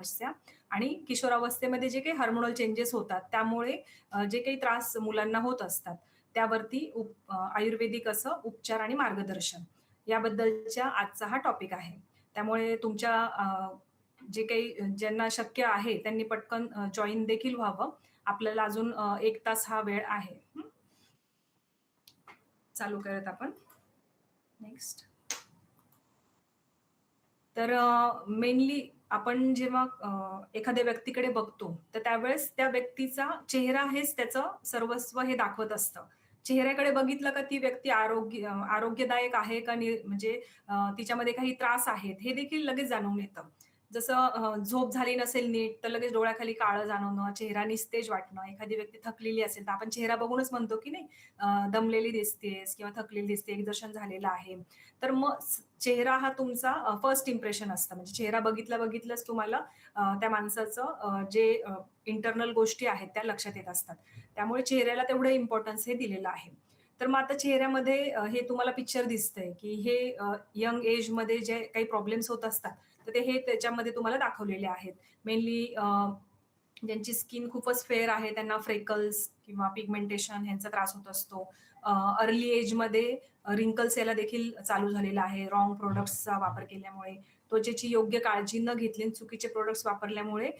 समस्या आणि किशोरावस्थेमध्ये जे काही हार्मोनल चेंजेस होतात त्यामुळे जे काही त्रास मुलांना होत असतात त्यावरती आयुर्वेदिक असं उपचार आणि मार्गदर्शन याबद्दलच्या आजचा हा टॉपिक आहे. त्यामुळे तुमच्या जे काही ज्यांना शक्य आहे त्यांनी पटकन जॉइन देखील व्हावं. आपल्याला अजून 1 तास हा वेळ आहे. चालू करत आपण. नेक्स्ट. तर मेनली आपण जेव्हा एखाद्या व्यक्तीकडे बघतो, तर त्यावेळेस त्या व्यक्तीचा चेहरा हेच त्याचं सर्वस्व हे दाखवत असतं. चेहऱ्याकडे बघितलं का ती व्यक्ती आरोग्यदायक आहे का म्हणजे तिच्यामध्ये काही त्रास आहेत, हे देखील लगेच जाणवून येतं. जसं झोप झाली नसेल नीट, तर लगेच डोळ्याखाली काळं जाणवणं, चेहरा निस्तेज वाटणं, एखादी व्यक्ती थकलेली असेल, तर आपण चेहरा बघूनच म्हणतो की नाही दमलेली दिसतेस किंवा थकलेली दिसते, एक्झर्शन झालेलं आहे. तर मग चेहरा हा तुमचा फर्स्ट इम्प्रेशन असतं. म्हणजे चेहरा बघितल्याच तुम्हाला त्या माणसाचं जे इंटरनल गोष्टी आहेत त्या लक्षात येत असतात. त्यामुळे चेहऱ्याला तेवढं इम्पोर्टन्स हे दिलेलं आहे. तर मग आता चेहऱ्यामध्ये हे तुम्हाला पिक्चर दिसतंय, की हे यंग एजमध्ये जे काही प्रॉब्लेम्स होत असतात, तर ते हे त्याच्यामध्ये तुम्हाला दाखवलेले आहेत. मेनली ज्यांची स्किन खूपच फेअर आहे त्यांना फ्रेकल्स किंवा पिगमेंटेशन ह्यांचा त्रास होत असतो. अर्ली एजमध्ये रिंकल्स याला देखील चालू झालेला आहे. रॉंग प्रोडक्ट्सचा वापर केल्यामुळे, त्वचेची योग्य काळजी न घेतली आणि चुकीचे प्रोडक्ट्स वापरल्यामुळे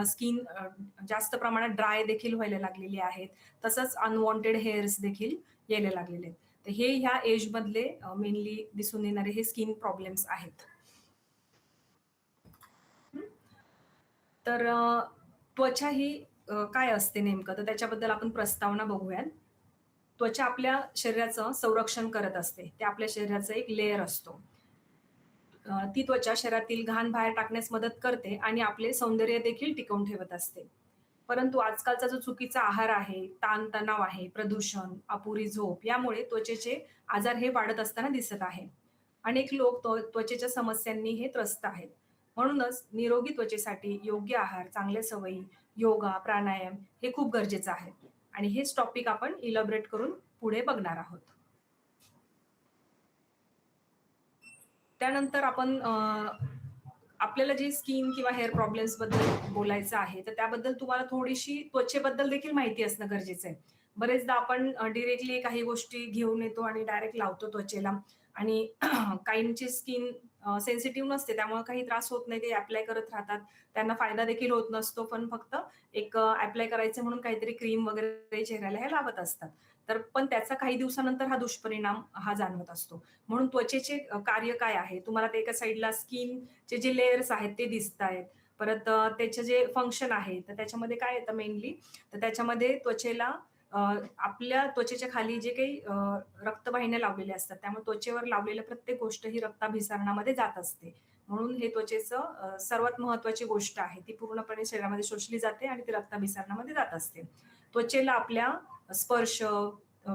स्किन जास्त प्रमाणात ड्राय देखील व्हायला लागलेली आहेत. तसंच अनवॉन्टेड हेअर्स देखील यायला लागलेले आहेत. तर हे ह्या एजमधले मेनली दिसून येणारे हे स्किन प्रॉब्लेम्स आहेत. तर त्वचा ही काय असते नेमकं? तर त्याच्याबद्दल आपण प्रस्तावना बघूयात. त्वचा आपल्या शरीराचं संरक्षण करत असते. ते आपल्या शरीराचा एक लेयर असतो. ती त्वचा शरीरातील घाण बाहेर टाकण्यास मदत करते आणि आपले सौंदर्य देखील टिकवून ठेवत असते. परंतु आजकालचा जो चुकीचा आहार आहे, ताणतणाव आहे, प्रदूषण, अपुरी झोप यामुळे त्वचेचे आजार हे वाढत असताना दिसत आहे. अनेक लोक त्वचेच्या समस्यांनी हे त्रस्त आहेत. म्हणूनच निरोगी त्वचेसाठी योग्य आहार, चांगल्या सवयी, योगा, प्राणायाम हे खूप गरजेचं आहे. आणि हेच टॉपिक आपण इलॅबोरेट करून पुढे बघणार आहोत. त्यानंतर आपण आपल्याला जे स्किन किंवा हेअर प्रॉब्लेम्स बद्दल बोलायचं आहे, तर त्याबद्दल तुम्हाला थोडीशी त्वचेबद्दल देखील माहिती असणं गरजेचं आहे. बरेचदा आपण डायरेक्टली काही गोष्टी घेऊन येतो आणि डायरेक्ट लावतो त्वचेला आणि काहींची स्किन सेन्सिटिव्ह नसते, त्यामुळे काही त्रास होत नाही. ते अप्लाय करत राहतात. त्यांना फायदा देखील होत नसतो, पण फक्त एक अप्लाय करायचं म्हणून काहीतरी क्रीम वगैरे चेहऱ्याला हे लावत असतात. तर पण त्याचा काही दिवसानंतर हा दुष्परिणाम हा जाणवत असतो. म्हणून त्वचेचे कार्य काय आहे? तुम्हाला ते एका साइडला स्किनचे जे लेयर्स आहेत ते दिसतायत. परत त्याचे जे फंक्शन आहे, तर त्याच्यामध्ये काय येतं मेनली, तर त्याच्यामध्ये त्वचेला आपल्या त्वचेच्या खाली जे काही रक्तवाहिन्या लावलेल्या असतात, त्यामुळे त्वचेवर लावलेल्या प्रत्येक गोष्ट ही रक्ताभिसरणामध्ये जात असते. म्हणून हे त्वचेचं सर्वात महत्त्वाची गोष्ट आहे. ती पूर्णपणे शरीरामध्ये शोषली जाते आणि ती रक्ताभिसरणामध्ये जात असते. त्वचेला आपल्या स्पर्श,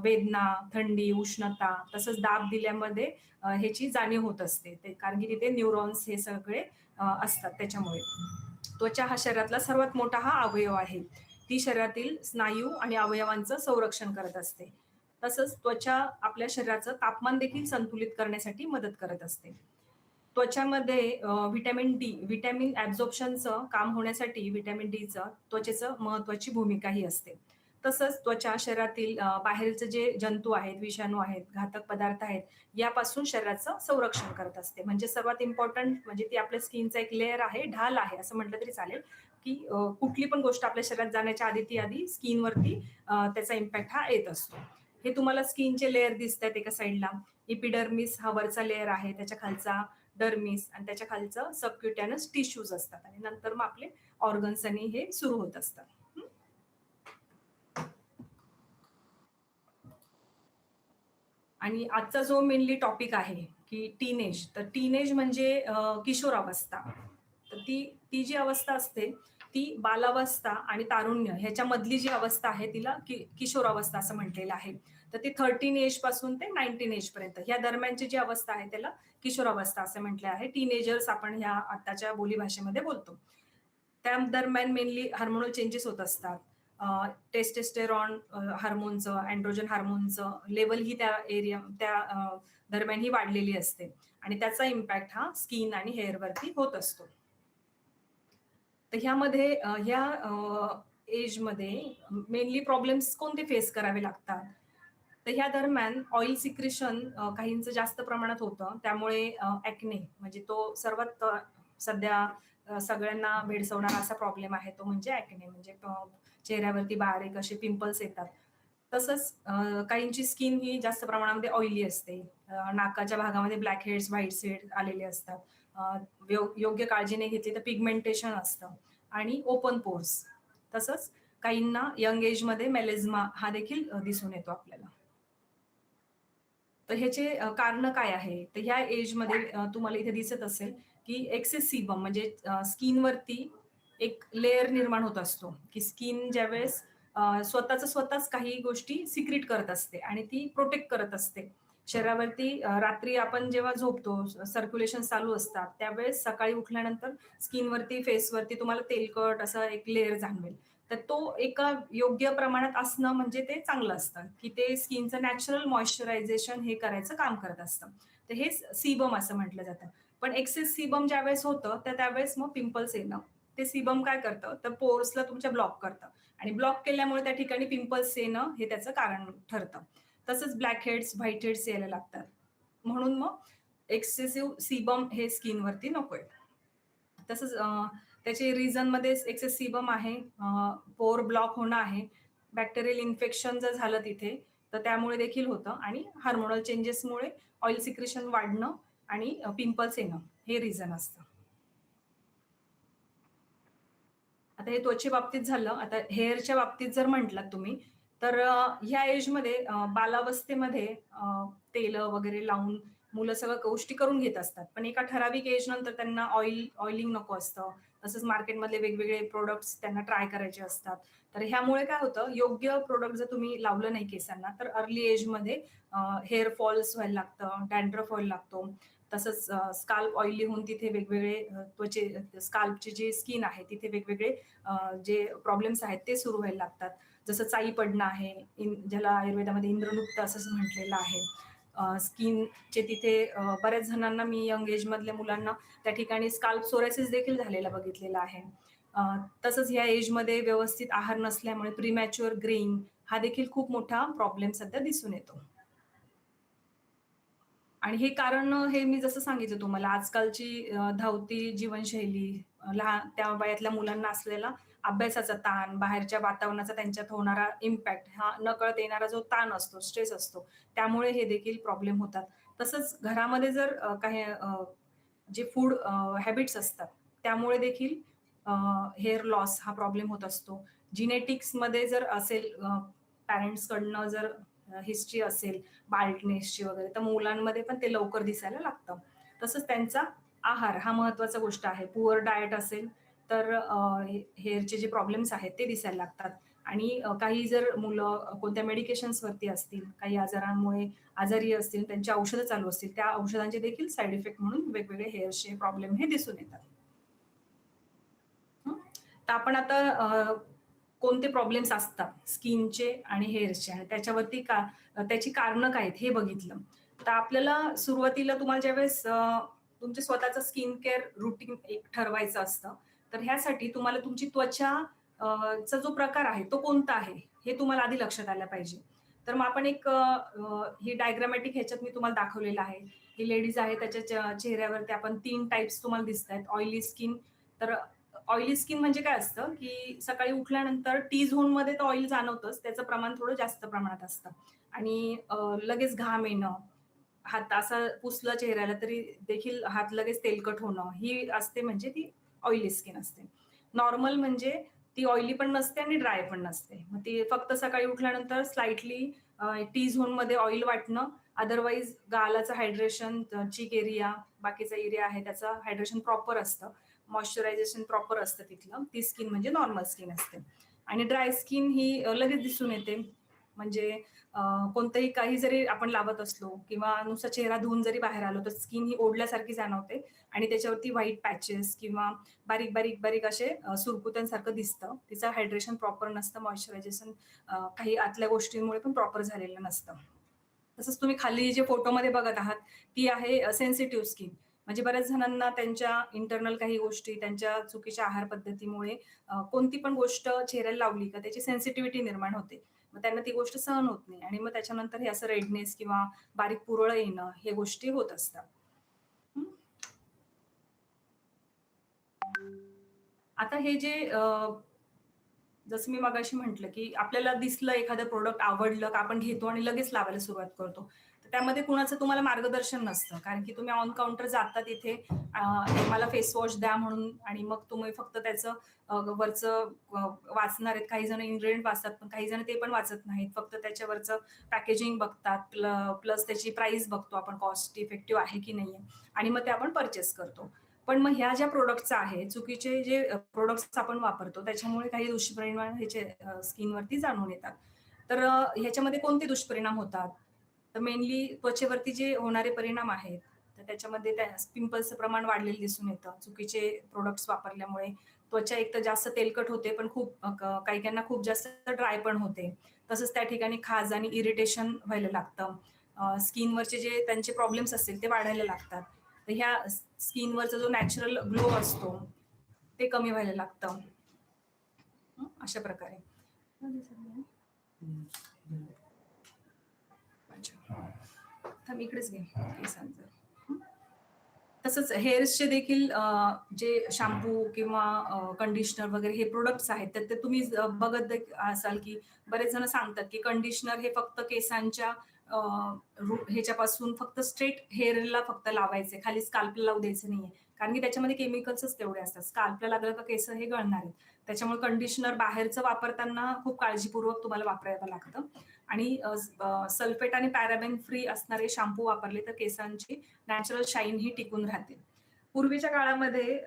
वेदना, थंडी, उष्णता तसंच दाब दिल्यामध्ये ह्याची जाणीव होत असते. ते कारण की तिथे न्यूरॉन्स हे सगळे असतात त्याच्यामुळे. त्वचा हा शरीरातला सर्वात मोठा हा अवयव आहे. ती शरीरातील स्नायू आणि अवयवांचं संरक्षण करत असते. तसंच त्वचा आपल्या शरीराचं तापमान देखील संतुलित करण्यासाठी मदत करत असते. त्वचामध्ये व्हिटॅमिन ॲब्झॉर्प्शनचं काम होण्यासाठी व्हिटॅमिन डीचं त्वचेचं महत्त्वाची भूमिकाही असते. तसंच त्वचा शरीरातील बाहेरचे जे जंतू आहेत, विषाणू आहेत, घातक पदार्थ आहेत, यापासून शरीराचं संरक्षण करत असते. म्हणजे सर्वात इम्पोर्टंट म्हणजे ती आपल्या स्किनचा एक लेयर आहे, ढाल आहे असं म्हटलं तरी चालेल, की कुठली पण गोष्ट आपल्या शरीरात जाण्याच्या आधी ती आधी स्किनवरती त्याचा इम्पॅक्ट हा येत असतो. हे तुम्हाला स्किनचे लेयर दिसतात एका साईडला. एपिडर्मिस हा वरचा लेयर आहे, त्याच्या खालचा डर्मिस आणि त्याच्या खालचं सबक्युटॅनस टिश्यूज असतात आणि नंतर मग आपले ऑर्गन्स आणि हे सुरू होत असतात. आणि आजचा जो मेनली टॉपिक आहे की टीनेज, तर टीनेज म्हणजे किशोरावस्था. तर ती ती जी अवस्था असते ती बालावस्था आणि तारुण्य ह्याच्यामधली जी अवस्था आहे तिला किशोरावस्था असं म्हटलेलं आहे. तर ती 13 एज पासून ते 19 एज पर्यंत या दरम्यानची जी अवस्था आहे त्याला किशोरावस्था असं म्हटलं आहे. टीनेजर्स आपण ह्या आताच्या बोलीभाषेमध्ये बोलतो. त्या दरम्यान मेनली हार्मोनल चेंजेस होत असतात. टेस्टेस्टेरॉन हार्मोनचं, अँड्रोजन हार्मोनचं लेवल ही त्या दरम्यान ही वाढलेली असते आणि त्याचा इम्पॅक्ट हा स्किन आणि हेअरवरती होत असतो. तर ह्यामध्ये ह्या एजमध्ये मेनली प्रॉब्लेम्स कोणते फेस करावे लागतात? तर ह्या दरम्यान ऑइल सिक्रेशन काहींचं जास्त प्रमाणात होतं. त्यामुळे ॲक्ने म्हणजे तो सर्वात सध्या सगळ्यांना भेडसावणारा असा प्रॉब्लेम आहे तो म्हणजे ॲक्ने म्हणजे चेहऱ्यावरती बारीक असे पिंपल्स येतात. तसंच काहींची स्किन ही जास्त प्रमाणामध्ये ऑइली असते. नाकाच्या भागामध्ये ब्लॅक हेड्स, व्हाईट हेड्स आलेले असतात. योग्य काळजी नाही घेतली तर पिगमेंटेशन असतं आणि ओपन पोर्स. तसंच काहींना यंग एजमध्ये मेलेझमा हा देखील दिसून येतो आपल्याला. तर ह्याचे कारणं काय आहे? तर ह्या एजमध्ये तुम्हाला इथे दिसत असेल, की एक्सेस सीबम म्हणजे स्किनवरती एक लेयर निर्माण होत असतो, की स्किन ज्यावेळेस स्वतःच काही गोष्टी सिक्रीट करत असते आणि ती प्रोटेक्ट करत असते. शरीरावरती रात्री आपण जेव्हा झोपतो, सर्क्युलेशन चालू असतात, त्यावेळेस सकाळी उठल्यानंतर स्किनवरती, फेसवरती तुम्हाला तेलकट असा एक लेयर जाणवेल. तर तो एका योग्य प्रमाणात असणं म्हणजे ते चांगलं असतं, की ते स्किनचं नॅचरल मॉइश्चरायझेशन हे करायचं काम करत असतं. तर हे सीबम असं म्हटलं जातं. पण एक्सेस सीबम ज्यावेळेस होतं, तर त्यावेळेस मग पिंपल्स येणं. ते सीबम काय करतं, तर पोर्सला तुमच्या ब्लॉक करतं आणि ब्लॉक केल्यामुळे त्या ठिकाणी पिंपल्स येणं हे त्याचं कारण ठरतं. तसंच ब्लॅक हेड्स, व्हाईट हेड्स यायला लागतात. म्हणून मग एक्सेसिव्ह सीबम हे स्किनवरती नकोय. तसंच त्याचे रिझनमध्ये एक्सेस सीबम आहे, पोर ब्लॉक होणं आहे, बॅक्टेरियल इन्फेक्शन जर झालं तिथे, तर त्यामुळे देखील होतं आणि हार्मोनल चेंजेसमुळे ऑइल सिक्रेशन वाढणं आणि पिंपल्स येणं हे रिझन असतं. आता हे त्वचेबाबतीत झालं. आता हेअरच्या बाबतीत जर म्हटलात तुम्ही, तर ह्या एजमध्ये बालावस्थेमध्ये तेलं वगैरे लावून मुलं सगळं गोष्टी करून घेत असतात. पण एका ठराविक एज नंतर त्यांना ऑइलिंग नको असतं. तसंच मार्केटमधले वेगवेगळे प्रॉडक्ट्स त्यांना ट्राय करायचे असतात. तर ह्यामुळे काय होतं, योग्य प्रॉडक्ट जर तुम्ही लावलं नाही केसांना, तर अर्ली एजमध्ये हेअर फॉल्स व्हायला लागतं, डॅन्ड्रफ व्हायला लागतो. तसंच स्काल्प ऑइली होऊन तिथे वेगवेगळे स्काल्पची जी स्किन आहे तिथे वेगवेगळे जे प्रॉब्लेम्स आहेत ते सुरू व्हायला लागतात. जसं चाई पडणं आहे, ज्याला आयुर्वेदामध्ये इंद्रनुक्त असं म्हटलेलं आहे. स्किनचे तिथे बऱ्याच जणांना मी यंग एजमधल्या मुलांना त्या ठिकाणी स्काल्प सोरायसिस देखील झालेला बघितलेला आहे. अ, तसंच ह्या एजमध्ये व्यवस्थित आहार नसल्यामुळे प्रीमॅच्युअर ग्रेइंग हा देखील खूप मोठा प्रॉब्लेम सध्या दिसून येतो. आणि हे कारण हे मी जसं सांगितलं तुम्हाला आजकालची धावती जीवनशैली, लहान त्या वयातल्या मुलांना असलेला अभ्यासाचा ताण, बाहेरच्या वातावरणाचा त्यांच्यात होणारा इम्पॅक्ट, हा नकळत येणारा जो ताण असतो, स्ट्रेस असतो, त्यामुळे हे देखील प्रॉब्लेम होतात. तसंच घरामध्ये जर काही जे फूड हॅबिट्स असतात, त्यामुळे देखील हेअर लॉस हा प्रॉब्लेम होत असतो. जिनेटिक्समध्ये जर असेल पॅरेंट्सकडनं जर हिस्ट्री असेल बाल्डनेसची वगैरे, तर मुलांमध्ये पण ते लवकर दिसायला लागतं. तसंच त्यांचा आहार हा महत्त्वाचा गोष्ट आहे. पुअर डायट असेल, तर हेअरचे जे प्रॉब्लेम्स आहेत ते दिसायला लागतात आणि काही जर मुलं कोणत्या मेडिकेशन्सवरती असतील, काही आजारांमुळे आजारी असतील, त्यांची औषधं चालू असतील, त्या औषधांचे देखील साइड इफेक्ट म्हणून वेगवेगळे हेअर्सचे प्रॉब्लेम हे दिसून येतात. हं. तर आपण आता कोणते प्रॉब्लेम्स असतात स्किनचे आणि हेअर्सचे आणि त्याच्यावरती त्याची कारणं काय आहेत हे बघितलं. तर आपल्याला सुरुवातीला तुम्हाला ज्यावेळेस तुमचे स्वतःचं स्किन केअर रुटीन एक ठरवायचं असतं. तर ह्यासाठी तुम्हाला तुमची त्वचा चा जो प्रकार आहे तो कोणता आहे, हे तुम्हाला आधी लक्षात आलं पाहिजे. तर मग आपण एक ही डायग्रामॅटिक ह्याच्यात मी तुम्हाला दाखवलेलं आहे. ही लेडीज आहे त्याच्या चेहऱ्यावरती आपण 3 टाइप्स तुम्हाला दिसतायत. ऑइली स्किन तर ऑइली स्किन म्हणजे काय असतं, की सकाळी उठल्यानंतर टी झोनमध्ये तर ऑइल जाणवतंच, त्याचं प्रमाण थोडं जास्त प्रमाणात असतं आणि लगेच घाम येणं, हात असा पुसलं चेहऱ्याला तरी देखील हात लगेच तेलकट होणं, ही असते म्हणजे ती ऑइली स्किन असते. नॉर्मल म्हणजे ती ऑइली पण नसते आणि ड्राय पण नसते. मग ती फक्त सकाळी उठल्यानंतर स्लाइटली टी झोनमध्ये ऑइल वाटणं, अदरवाईज गालाचं हायड्रेशन, चीक एरिया, बाकीचा एरिया आहे त्याचं हायड्रेशन प्रॉपर असतं. मॉइश्चरायझेशन प्रॉपर असतं तिथलं. ती स्किन म्हणजे नॉर्मल स्किन असते. आणि ड्राय स्किन ही लगेच दिसून येते. म्हणजे अ, कोणतंही काही जरी आपण लावत असलो किंवा नुसता चेहरा धुवून जरी बाहेर आलो, तर स्किन ही ओढल्यासारखी जाणवते आणि त्याच्यावरती व्हाईट पॅचेस किंवा बारीक असे सुरकुत्यांसारखं दिसतं. तिचं हायड्रेशन प्रॉपर नसतं, मॉइश्चरायझेशन काही आतल्या गोष्टींमुळे पण प्रॉपर झालेलं नसतं. तसंच तुम्ही खाली जे फोटोमध्ये बघत आहात, ती आहे सेन्सिटिव्ह स्किन. म्हणजे बऱ्याच जणांना त्यांच्या इंटरनल काही गोष्टी, त्यांच्या चुकीच्या आहार पद्धतीमुळे कोणती पण गोष्ट चेहऱ्याला लावली का त्याची सेन्सिटिव्हिटी निर्माण होते. मग त्यांना ती गोष्ट सहन होत नाही आणि मग त्याच्यानंतर हे असं रेडनेस किंवा बारीक पुरळ येणं, हे गोष्टी होत असतात. हं. आता हे जे जसं मी मगाशी म्हटलं, की आपल्याला दिसलं एखादं प्रॉडक्ट आवडलं का आपण घेतो आणि लगेच लावायला सुरुवात करतो. तर त्यामध्ये कुणाचं तुम्हाला मार्गदर्शन नसतं. कारण की तुम्ही ऑन काउंटर जाता तिथे मला फेस वॉश द्या म्हणून आणि मग तुम्ही फक्त त्याचं वरचं वाचणार आहेत. काही जण इन्ग्रीडियंट वाचतात, पण काही जण ते पण वाचत नाहीत. फक्त त्याच्यावरचं पॅकेजिंग बघतात, प्लस त्याची प्राईस बघतो आपण कॉस्ट इफेक्टिव्ह आहे की नाहीये आणि मग ते आपण पर्चेस करतो. पण मग ह्या ज्या प्रॉडक्ट्स आहे, चुकीचे जे प्रॉडक्ट्स आपण वापरतो, त्याच्यामुळे काही दुष्परिणाम ह्याचे स्किनवरती जाणून येतात. तर ह्याच्यामध्ये कोणते दुष्परिणाम होतात? तर मेनली त्वचेवरती जे होणारे परिणाम आहेत, तर त्याच्यामध्ये त्या पिंपल्सचं प्रमाण वाढलेलं दिसून येतं. चुकीचे प्रॉडक्ट्स वापरल्यामुळे त्वचा एकतर जास्त तेलकट होते, पण खूप काही-काहींना खूप जास्त ड्राय पण होते. तसंच त्या ठिकाणी खाज आणि इरिटेशन व्हायला लागतं. स्किनवरचे जे त्यांचे प्रॉब्लेम्स असतील ते वाढायला लागतात. तर ह्या स्किनवरचा जो नॅचरल ग्लो असतो, ते कमी व्हायला लागतं. अशा प्रकारे. अच्छा. थांब इकडेच घे केसांचं. तसंच हेअर्सचे देखील जे शॅम्पू किंवा कंडिशनर वगैरे हे प्रोडक्ट्स आहेत, तर ते तुम्ही असाल, की बरेच जण सांगतात, की कंडिशनर हे फक्त केसांच्या ह्याच्यापासून फक्त स्ट्रेट हेअरला फक्त लावायचे, खाली स्काल्पला लावू द्यायचं नाहीये. कारण की त्याच्यामध्ये केमिकल्सच तेवढे असतात. स्काल्पला लागलं का केस हे गळणार आहेत. त्याच्यामुळे कंडिशनर बाहेरचं वापरताना खूप काळजीपूर्वक तुम्हाला वापरावं लागतं आणि सल्फेट आणि पॅराबेन फ्री असणारे शॅम्पू वापरले तर केसांची नॅचरल शाईन ही टिकून राहते. पूर्वीच्या काळामध्ये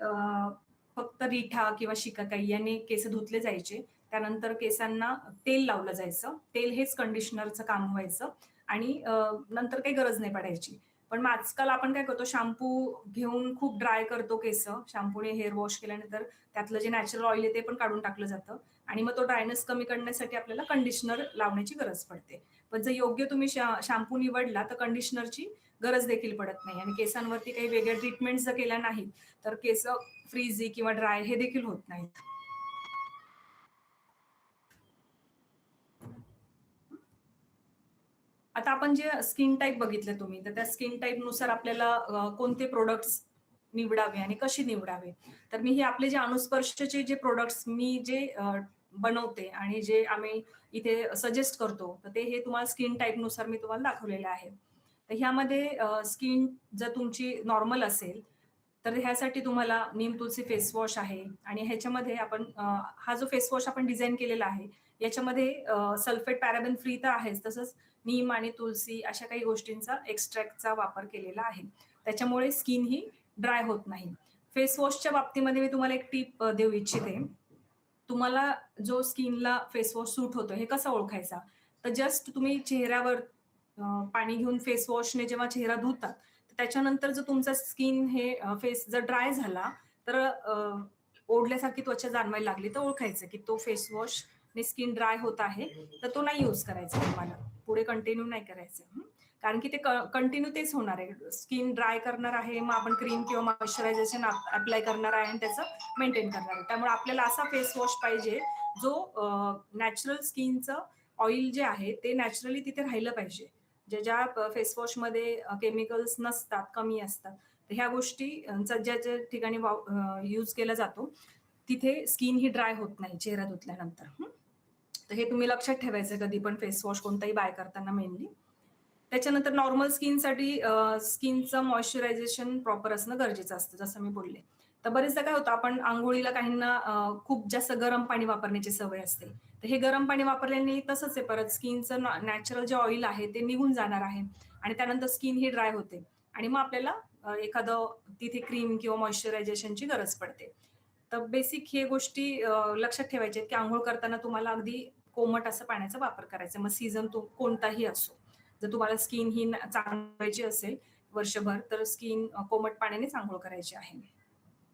फक्त रिठा किंवा शिकाकाई याने केस धुतले जायचे. त्यानंतर केसांना तेल लावलं जायचं. तेल हेच कंडिशनरचं काम व्हायचं आणि नंतर काही गरज नाही पडायची. पण मग आजकाल आपण काय करतो शॅम्पू घेऊन खूप ड्राय करतो केस. शॅम्पूने हेअर वॉश केल्यानंतर त्यातलं जे नॅचरल ऑइल आहे ते पण काढून टाकलं जातं आणि मग तो ड्रायनेस कमी करण्यासाठी आपल्याला कंडिशनर लावण्याची गरज पडते. पण जर योग्य तुम्ही शॅम्पू निवडला तर कंडिशनरची गरज देखील पडत नाही आणि केसांवरती काही वेगळ्या ट्रीटमेंट जर केल्या नाहीत, तर केस फ्रीझी किंवा ड्राय हे देखील होत नाहीत. आता आपण जे स्किन टाइप बघितले तुम्ही, तर त्या स्किन टाइपनुसार आपल्याला कोणते प्रोडक्ट्स निवडावे आणि कसे निवडावे. तर मी हे आपले जे अनुस्पर्शचे जे प्रोडक्ट्स मी जे बनवते आणि जे आम्ही इथे सजेस्ट करतो, तर ते हे तुम्हाला स्किन टाइपनुसार मी तुम्हाला दाखवलेले आहे. तर ह्यामध्ये स्किन जर तुमची नॉर्मल असेल, तर ह्यासाठी तुम्हाला नीम तुलसी फेस वॉश आहे आणि ह्याच्यामध्ये आपण हा जो फेस वॉश आपण डिझाइन केलेला आहे, याच्यामध्ये सल्फेट, पॅराबेन फ्री तर आहेच, तसंच नीम आणि तुलसी अशा काही गोष्टींचा एक्स्ट्रॅक्टचा वापर केलेला आहे. त्याच्यामुळे स्किन ही ड्राय होत नाही. फेस वॉशच्या बाबतीमध्ये मी तुम्हाला एक टिप देऊ इच्छिते. तुम्हाला जो स्किनला फेस वॉश सूट होतो हे कसा ओळखायचा? तर जस्ट तुम्ही चेहऱ्यावर पाणी घेऊन फेस वॉशने जेव्हा चेहरा धुतात, तर त्याच्यानंतर जर तुमचा स्किन हे फेस जर ड्राय झाला, तर ओढल्यासारखी त्वचा जाणवायला लागली, तर ओळखायचं की तो फेस वॉशने स्किन ड्राय होत आहे, तर तो नाही यूज करायचा तुम्हाला. पुढे कंटिन्यू नाही करायचं. कारण की ते कंटिन्यू तेच होणार आहे. स्किन ड्राय करणार आहे, मग आपण क्रीम किंवा मॉइश्चरायझेशन अप्लाय करणार आहे आणि त्याचं मेंटेन करणार आहे. त्यामुळे आपल्याला असा फेस वॉश पाहिजे, जो नॅचरल स्किनचं ऑइल जे आहे, ते नॅचरली तिथे राहिलं पाहिजे. ज्या फेस वॉशमध्ये केमिकल्स नसतात, कमी असतात. तर ह्या गोष्टी ज्या ठिकाणी यूज केला जातो, तिथे स्किन ही ड्राय होत नाही चेहरा धुतल्यानंतर. तर हे तुम्ही लक्षात ठेवायचं कधी पण फेस वॉश कोणताही बाय करताना मेनली. त्याच्यानंतर नॉर्मल स्किनसाठी स्किनचं मॉइश्चरायझेशन प्रॉपर असणं गरजेचं असतं, जसं मी बोलले. तर बरेचदा काय होतं, आपण अंघोळीला काहींना खूप जास्त गरम पाणी वापरण्याची सवय असते. तर हे गरम पाणी वापरल्याने तसंच आहे, परत स्किनचं नॅचरल जे ऑइल आहे ते निघून जाणार आहे आणि त्यानंतर स्किन ही ड्राय होते आणि मग आपल्याला एखादं तिथे क्रीम किंवा मॉइश्चरायझेशनची गरज पडते. तर बेसिक हे गोष्टी लक्षात ठेवायच्या की अंघोळ करताना तुम्हाला अगदी कोमट असं पाण्याचा वापर करायचा. मग सीझन तो कोणताही असो. जर तुम्हाला स्किन ही चांगवायची असेल वर्षभर, तर स्किन कोमट पाण्यानेच अंघोळ करायची आहे.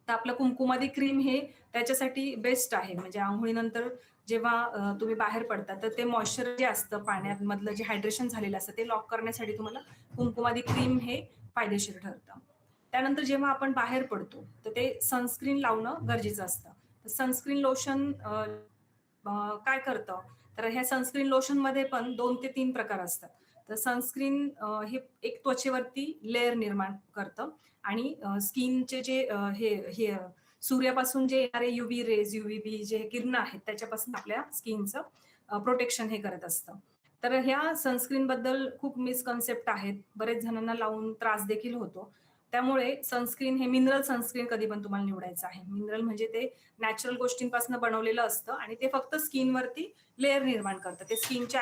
तर आपलं कुंकुमादी क्रीम हे त्याच्यासाठी बेस्ट आहे. म्हणजे अंघोळीनंतर जेव्हा तुम्ही बाहेर पडता, तर ते मॉइश्चर जे असतं पाण्यामधलं जे हायड्रेशन झालेलं असतं, ते लॉक करण्यासाठी तुम्हाला कुंकुमादी क्रीम हे फायदेशीर ठरतं. त्यानंतर जेव्हा आपण बाहेर पडतो तर ते सनस्क्रीन लावणं गरजेचं असतं. तर सनस्क्रीन लोशन काय करतं, तर ह्या सनस्क्रीन लोशनमध्ये पण 2 ते 3 प्रकार असतात. तर सनस्क्रीन हे एक त्वचेवरती लेयर निर्माण करतं आणि स्किनचे जे हे हे सूर्यापासून जे येणारे यूव्ही रेज, यूव्हीबी जे किरण आहेत त्याच्यापासून आपल्या स्किनचं प्रोटेक्शन हे करत असतं. तर ह्या सनस्क्रीनबद्दल खूप मिसकन्सेप्ट आहेत. बरेच जणांना लावून त्रास देखील होतो. त्यामुळे सनस्क्रीन हे मिनरल सनस्क्रीन कधी पण तुम्हाला निवडायचं आहे. मिनरल म्हणजे ते नॅचरल गोष्टींपासून बनवलेलं असतं आणि ते फक्त स्किनवरती लेयर निर्माण करतं. ते स्किनच्या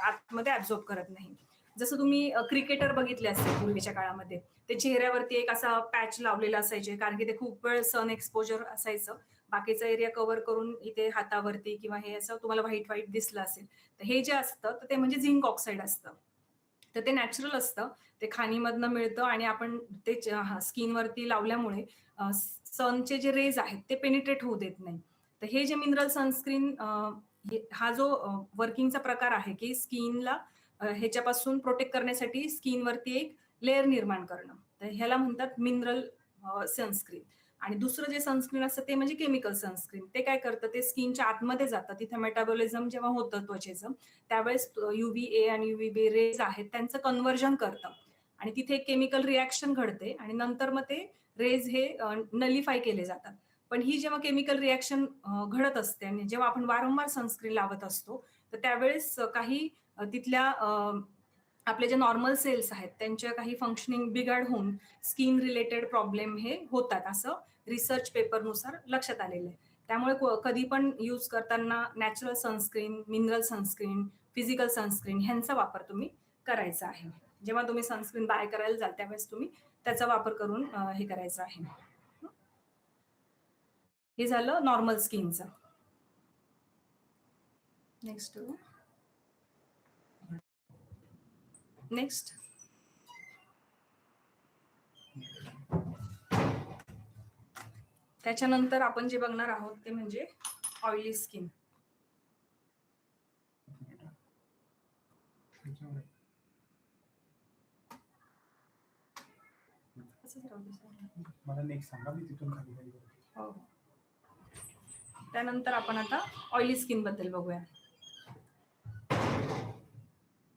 आतमध्ये ऍब्झॉर्ब करत नाही. जसं तुम्ही क्रिकेटर बघितले असतील पूर्वीच्या काळामध्ये. ते चेहऱ्यावरती एक असा पॅच लावलेला असायचे कारण की ते खूप वेळ सन एक्सपोजर असायचं. बाकीचा एरिया कव्हर करून इथे हातावरती किंवा हे असं तुम्हाला व्हाईट व्हाईट दिसलं असेल. तर हे जे असतं तर ते म्हणजे झिंक ऑक्साईड असतं. तर ते नॅचरल असतं. ते खाणीमधनं मिळतं आणि आपण ते स्किनवरती लावल्यामुळे सनचे जे रेज आहेत ते पेनिट्रेट होऊ देत नाही. तर हे जे मिनरल सनस्क्रीन हा जो वर्किंगचा प्रकार आहे की स्किनला ह्याच्यापासून प्रोटेक्ट करण्यासाठी स्किनवरती एक लेयर निर्माण करणं. तर ह्याला म्हणतात मिनरल सनस्क्रीन. आणि दुसरं जे सनस्क्रीन असतं ते म्हणजे केमिकल सनस्क्रीन. ते काय करतं, ते स्किनच्या आतमध्ये जातं. तिथे मेटाबॉलिझम जेव्हा होतं त्वचेचं, त्यावेळेस यूव्हीए आणि यूव्हीबी रेज आहेत त्यांचं कन्व्हर्जन करतं आणि तिथे एक केमिकल रिएक्शन घडते आणि नंतर मग ते रेज हे नलिफाय केले जातात. पण ही जेव्हा केमिकल रिएक्शन घडत असते आणि जेव्हा आपण वारंवार सनस्क्रीन लावत असतो, तर त्यावेळेस काही तिथल्या आपले जे नॉर्मल सेल्स आहेत त्यांच्या काही फंक्शनिंग बिघाड होऊन स्किन रिलेटेड प्रॉब्लेम हे होतात असं रिसर्च पेपरनुसार लक्षात आलेलं आहे. त्यामुळे कधी पण यूज करताना natural sunscreen, mineral sunscreen, physical sunscreen ह्यांचा वापर तुम्ही करायचा आहे. जेव्हा तुम्ही सनस्क्रीन बाय करायला जाल त्यावेळेस तुम्ही त्याचा वापर करून हे करायचं आहे. हे झालं नॉर्मल स्किनचं. नेक्स्ट नेक्स्ट त्याच्यानंतर आपण जे बघणार आहोत ते म्हणजे ऑइली स्किन. मला नेक्स्ट सांगा, मी तिथून खाली खाली हो. त्यानंतर आपण आता ऑइली स्किन बद्दल बघूया.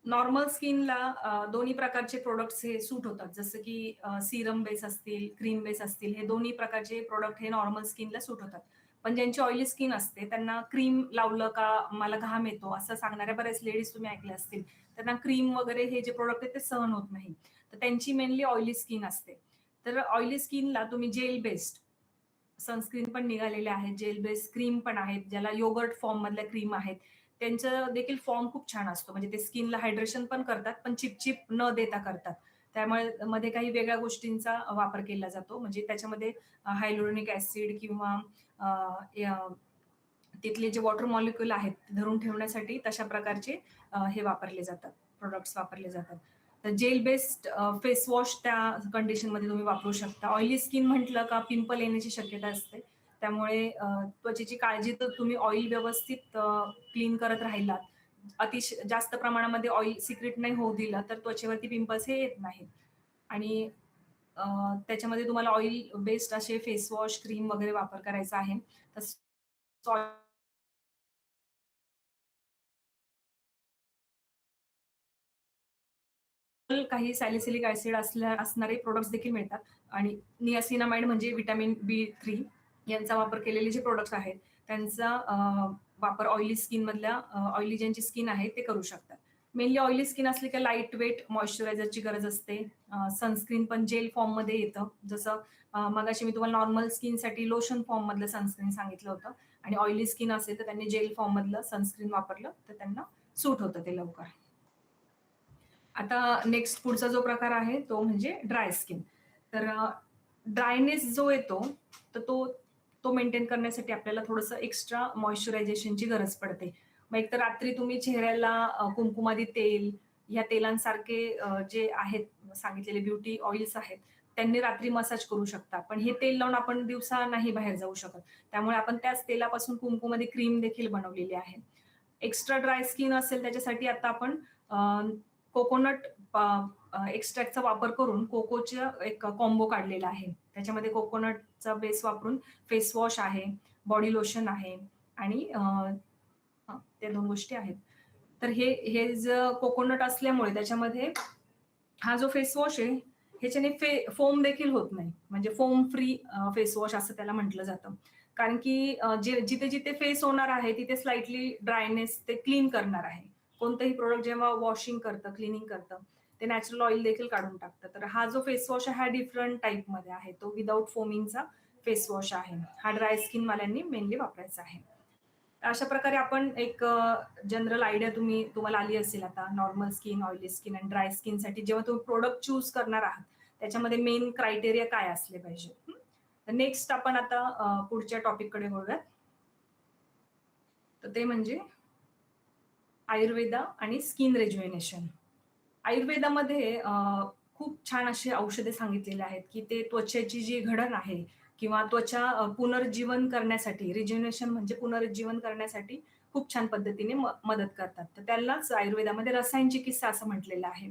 नॉर्मल स्किनला दोन्ही प्रकारचे प्रोडक्ट्स हे सूट होतात. जसं की सिरम बेस असतील, क्रीम बेस असतील, हे दोन्ही प्रकारचे प्रोडक्ट हे नॉर्मल स्किनला सूट होतात. पण ज्यांची ऑइली स्किन असते त्यांना क्रीम लावलं का मला घाम येतो असं सांगणाऱ्या बऱ्याच लेडीज तुम्ही ऐकल्या असतील. त्यांना क्रीम वगैरे हे जे प्रोडक्ट आहेत ते सहन होत नाही. तर त्यांची मेनली ऑइली स्किन असते. तर ऑइली स्किनला तुम्ही जेल बेस्ड सनस्क्रीन पण निघालेले आहेत, जेल बेस्ड क्रीम पण आहेत, ज्याला योगर्ट फॉर्म मधल्या क्रीम आहेत. त्यांचं देखील फॉर्म खूप छान असतो. म्हणजे ते स्किनला हायड्रेशन पण करतात, पण चिपचिप न देता करतात. त्यामुळे मध्ये काही वेगळ्या गोष्टींचा वापर केला जातो. म्हणजे त्याच्यामध्ये हायलोरोनिक ऍसिड किंवा तिथले जे वॉटर मॉलिक्यूल आहेत ते धरून ठेवण्यासाठी तशा प्रकारचे हे वापरले जातात, प्रोडक्ट्स वापरले जातात. तर जेल बेस्ड फेस वॉश त्या कंडिशनमध्ये तुम्ही वापरू शकता. ऑइली स्किन म्हटलं का पिंपल येण्याची शक्यता असते. त्यामुळे त्वचेची काळजी तर तुम्ही ऑइल व्यवस्थित क्लीन करत राहिलात, जास्त प्रमाणामध्ये ऑइल सिक्रेट नाही होऊ दिलं तर त्वचेवरती पिंपल्स हे येत नाहीत. आणि त्याच्यामध्ये तुम्हाला ऑइल बेस्ड असे फेस वॉश, क्रीम वगैरे वापर करायचा आहे. तर काही सॅलिसिलिक ऍसिड असणारे प्रोडक्ट्स देखील मिळतात आणि नियासिनामाइड म्हणजे व्हिटॅमिन B3 यांचा वापर केलेले जे प्रोडक्ट्स आहेत त्यांचा वापर ऑइली स्किन मधल्या ऑइली ज्यांची स्किन आहे ते करू शकतात. मेनली ऑइली स्किन असली की लाईट वेट मॉइश्चरायझरची गरज असते. सनस्क्रीन पण जेल फॉर्म मध्ये येतं. जसं मगाशी मी तुम्हाला नॉर्मल स्किनसाठी लोशन फॉर्म मधलं सनस्क्रीन सांगितलं होतं आणि ऑइली स्किन असेल तर त्यांनी जेल फॉर्म मधलं सनस्क्रीन वापरलं तर त्यांना सूट होतं ते लवकर. आता नेक्स्ट पुढचा जो प्रकार आहे तो म्हणजे ड्राय स्किन. तर ड्रायनेस जो येतो तर तो तो मेंटेन करण्यासाठी आपल्याला थोडंसं एक्स्ट्रा मॉइश्चरायझेशनची गरज पडते. मग एकतर रात्री तुम्ही चेहऱ्याला कुंकुमादी तेल, ह्या तेलांसारखे जे आहेत सांगितलेले ब्युटी ऑइल्स आहेत, त्यांनी रात्री मसाज करू शकता. पण हे तेल लावून आपण दिवसा नाही बाहेर जाऊ शकत. त्यामुळे आपण त्याच तेलापासून कुंकुमादी क्रीम देखील बनवलेली आहे. एक्स्ट्रा ड्राय स्किन असेल त्याच्यासाठी आता आपण कोकोनट एक्स्ट्रॅक्टचा वापर करून कोकोचा एक कॉम्बो काढलेला आहे. त्याच्यामध्ये कोकोनटचा बेस वापरून फेस वॉश आहे, बॉडी लोशन आहे आणि त्या 2 गोष्टी आहेत. तर हे जर कोकोनट असल्यामुळे त्याच्यामध्ये हा जो फेस वॉश आहे, ह्याच्याने फोम देखील होत नाही. म्हणजे फोम फ्री फेस वॉश असं त्याला म्हटलं जातं. कारण की जिथे-जिथे फेस होणार आहे, तिथे स्लाइटली ड्रायनेस ते क्लीन करणार आहे. कोणतंही प्रॉडक्ट जेव्हा वॉशिंग करतं, क्लीनिंग करतं, ते नॅचरल ऑइल देखील काढून टाकतं. तर हा जो फेस वॉश आहे, हा डिफरंट टाइपमध्ये आहे. तो विदाऊट फोमिंगचा फेस वॉश आहे. हा ड्राय स्किनवाल्यांनी मेनली वापरायचा आहे. अशा प्रकारे आपण एक जनरल आयडिया तुम्हाला आली असेल आता नॉर्मल स्किन, ऑइली स्किन आणि ड्राय स्किनसाठी जेव्हा तुम्ही प्रोडक्ट चूज करणार आहात, त्याच्यामध्ये मेन क्रायटेरिया काय असले पाहिजे. तर नेक्स्ट आपण आता पुढच्या टॉपिककडे वळूयात. तर ते म्हणजे आयुर्वेदा आणि स्किन रिज्युव्हनेशन. आयुर्वेदामध्ये खूप छान अशी औषधे सांगितलेली आहेत, की ते त्वचेची जी घडण आहे किंवा त्वचा पुनर्जीवन करण्यासाठी रिज्युव्हनेशन म्हणजे पुनरुज्जीवन करण्यासाठी खूप छान पद्धतीने मदत करतात. तर त्यालाच आयुर्वेदामध्ये रसायन चिकित्सा असं म्हटलेलं आहे.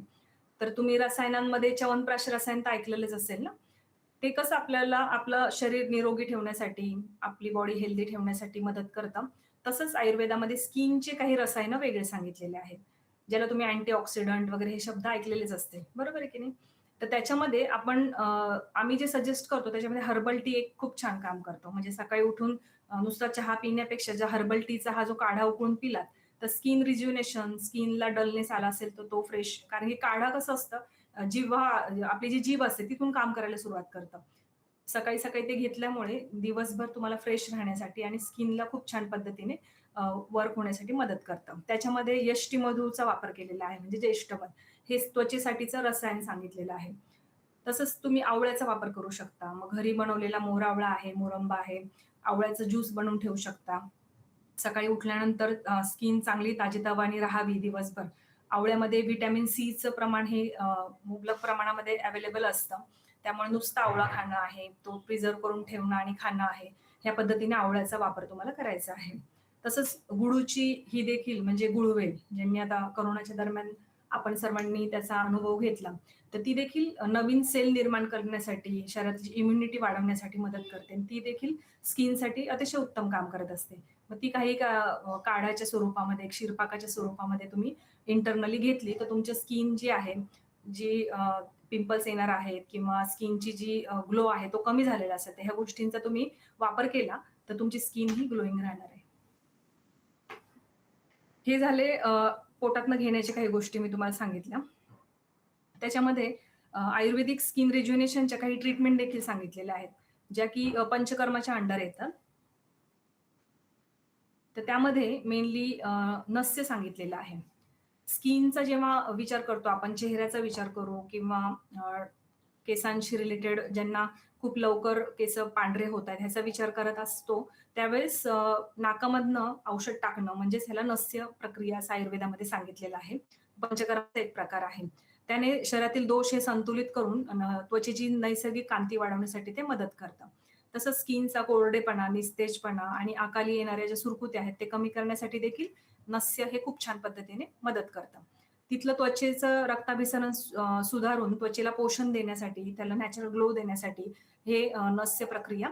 तर तुम्ही रसायनांमध्ये च्यवनप्राश रसायन तर ऐकलेलंच असेल ना? ते कसं आपल्याला आपलं शरीर निरोगी ठेवण्यासाठी, आपली बॉडी हेल्दी ठेवण्यासाठी मदत करतं. तसंच आयुर्वेदामध्ये स्किनचे काही रसायनं वेगळे सांगितलेले आहेत. ज्याला तुम्ही अँटीऑक्सिडंट वगैरे हे शब्द ऐकलेलेच असतील. बरोबर आहे की नाही? तर त्याच्यामध्ये आम्ही जे सजेस्ट करतो त्याच्यामध्ये हर्बल टी एक खूप छान काम करतो. म्हणजे सकाळी उठून नुसता चहा पिण्यापेक्षा जर हर्बल टीचा हा जो काढा उकळून पिलात, तर स्किन रिज्युव्हनेशन, स्किनला डलनेस आला असेल तर तो फ्रेश कारण की काढा कसं असतं जिव्हा आपली जी जीभ असते तिथून काम करायला सुरुवात करतं. सकाळी-सकाळी ते घेतल्यामुळे दिवसभर तुम्हाला फ्रेश राहण्यासाठी आणि स्किनला खूप छान पद्धतीने वर्क होण्यासाठी मदत करतं. त्याच्यामध्ये यष्टी मधूचा वापर केलेला आहे म्हणजे ज्येष्ठमध. हे त्वचेसाठीचं रसायन सांगितलेलं आहे. तसंच तुम्ही आवळ्याचा वापर करू शकता. मग घरी बनवलेला मोरावळा आहे, मोरंबा आहे. आवळ्याचा ज्यूस बनवून ठेवू शकता. सकाळी उठल्यानंतर स्किन चांगली ताजीतवानी राहावी दिवसभर. आवळ्यामध्ये व्हिटॅमिन सीचं प्रमाण हे मुबलक प्रमाणामध्ये अवेलेबल असतं. त्यामुळे नुसता आवळा खाणं आहे, तो प्रिझर्व्ह करून ठेवणं आणि खाणं आहे. ह्या पद्धतीने आवळ्याचा वापर तुम्हाला करायचा आहे. तसंच गुळूची ही देखील म्हणजे गुळवेल, ज्यांनी आता कोरोनाच्या दरम्यान आपण सर्वांनी त्याचा अनुभव घेतला. तर ती देखील नवीन सेल निर्माण करण्यासाठी, शरीराची इम्युनिटी वाढवण्यासाठी मदत करते आणि ती देखील स्किनसाठी अतिशय उत्तम काम करत असते. मग ती काही काढ्याच्या स्वरूपामध्ये, क्षीरपाकाच्या स्वरूपामध्ये तुम्ही इंटरनली घेतली, तर तुमची स्किन जी आहे, जी पिंपल्स येणार आहेत किंवा स्किनची जी ग्लो आहे, तो कमी झालेला असेल, तर ह्या गोष्टींचा तुम्ही वापर केला, तर तुमची स्किन ही ग्लोईंग राहणार आहे. हे झाले पोटातनं घेण्याच्या काही गोष्टी मी तुम्हाला सांगितल्या. त्याच्यामध्ये आयुर्वेदिक स्किन रिज्युव्हनेशनच्या काही ट्रीटमेंट देखील सांगितलेल्या आहेत, ज्या की पंचकर्माच्या अंडर येतात. तर त्यामध्ये मेनली नस्य सांगितलेलं आहे. स्किनचा जेव्हा विचार करतो आपण, चेहऱ्याचा विचार करू किंवा केसांशी रिलेटेड ज्यांना खूप लवकर केस पांढरे होत आहेत, ह्याचा विचार करत असतो, त्यावेळेस नाकामधनं औषध टाकणं म्हणजेच ह्याला नस्य प्रक्रिया असं आयुर्वेदामध्ये सांगितलेलं आहे. पंचकर्माचा एक प्रकार आहे. त्याने शरीरातील दोष हे संतुलित करून त्वचेची नैसर्गिक कांती वाढवण्यासाठी ते मदत करतं. तसंच स्किनचा कोरडेपणा, निस्तेजपणा आणि अकाली येणाऱ्या ज्या सुरकुत्या आहेत, ते कमी करण्यासाठी देखील नस्य हे खूप छान पद्धतीने मदत करतं. तिथलं त्वचेचं रक्ताभिसरण सुधारून त्वचेला पोषण देण्यासाठी, त्याला नॅचरल ग्लो देण्यासाठी हे नस्य प्रक्रिया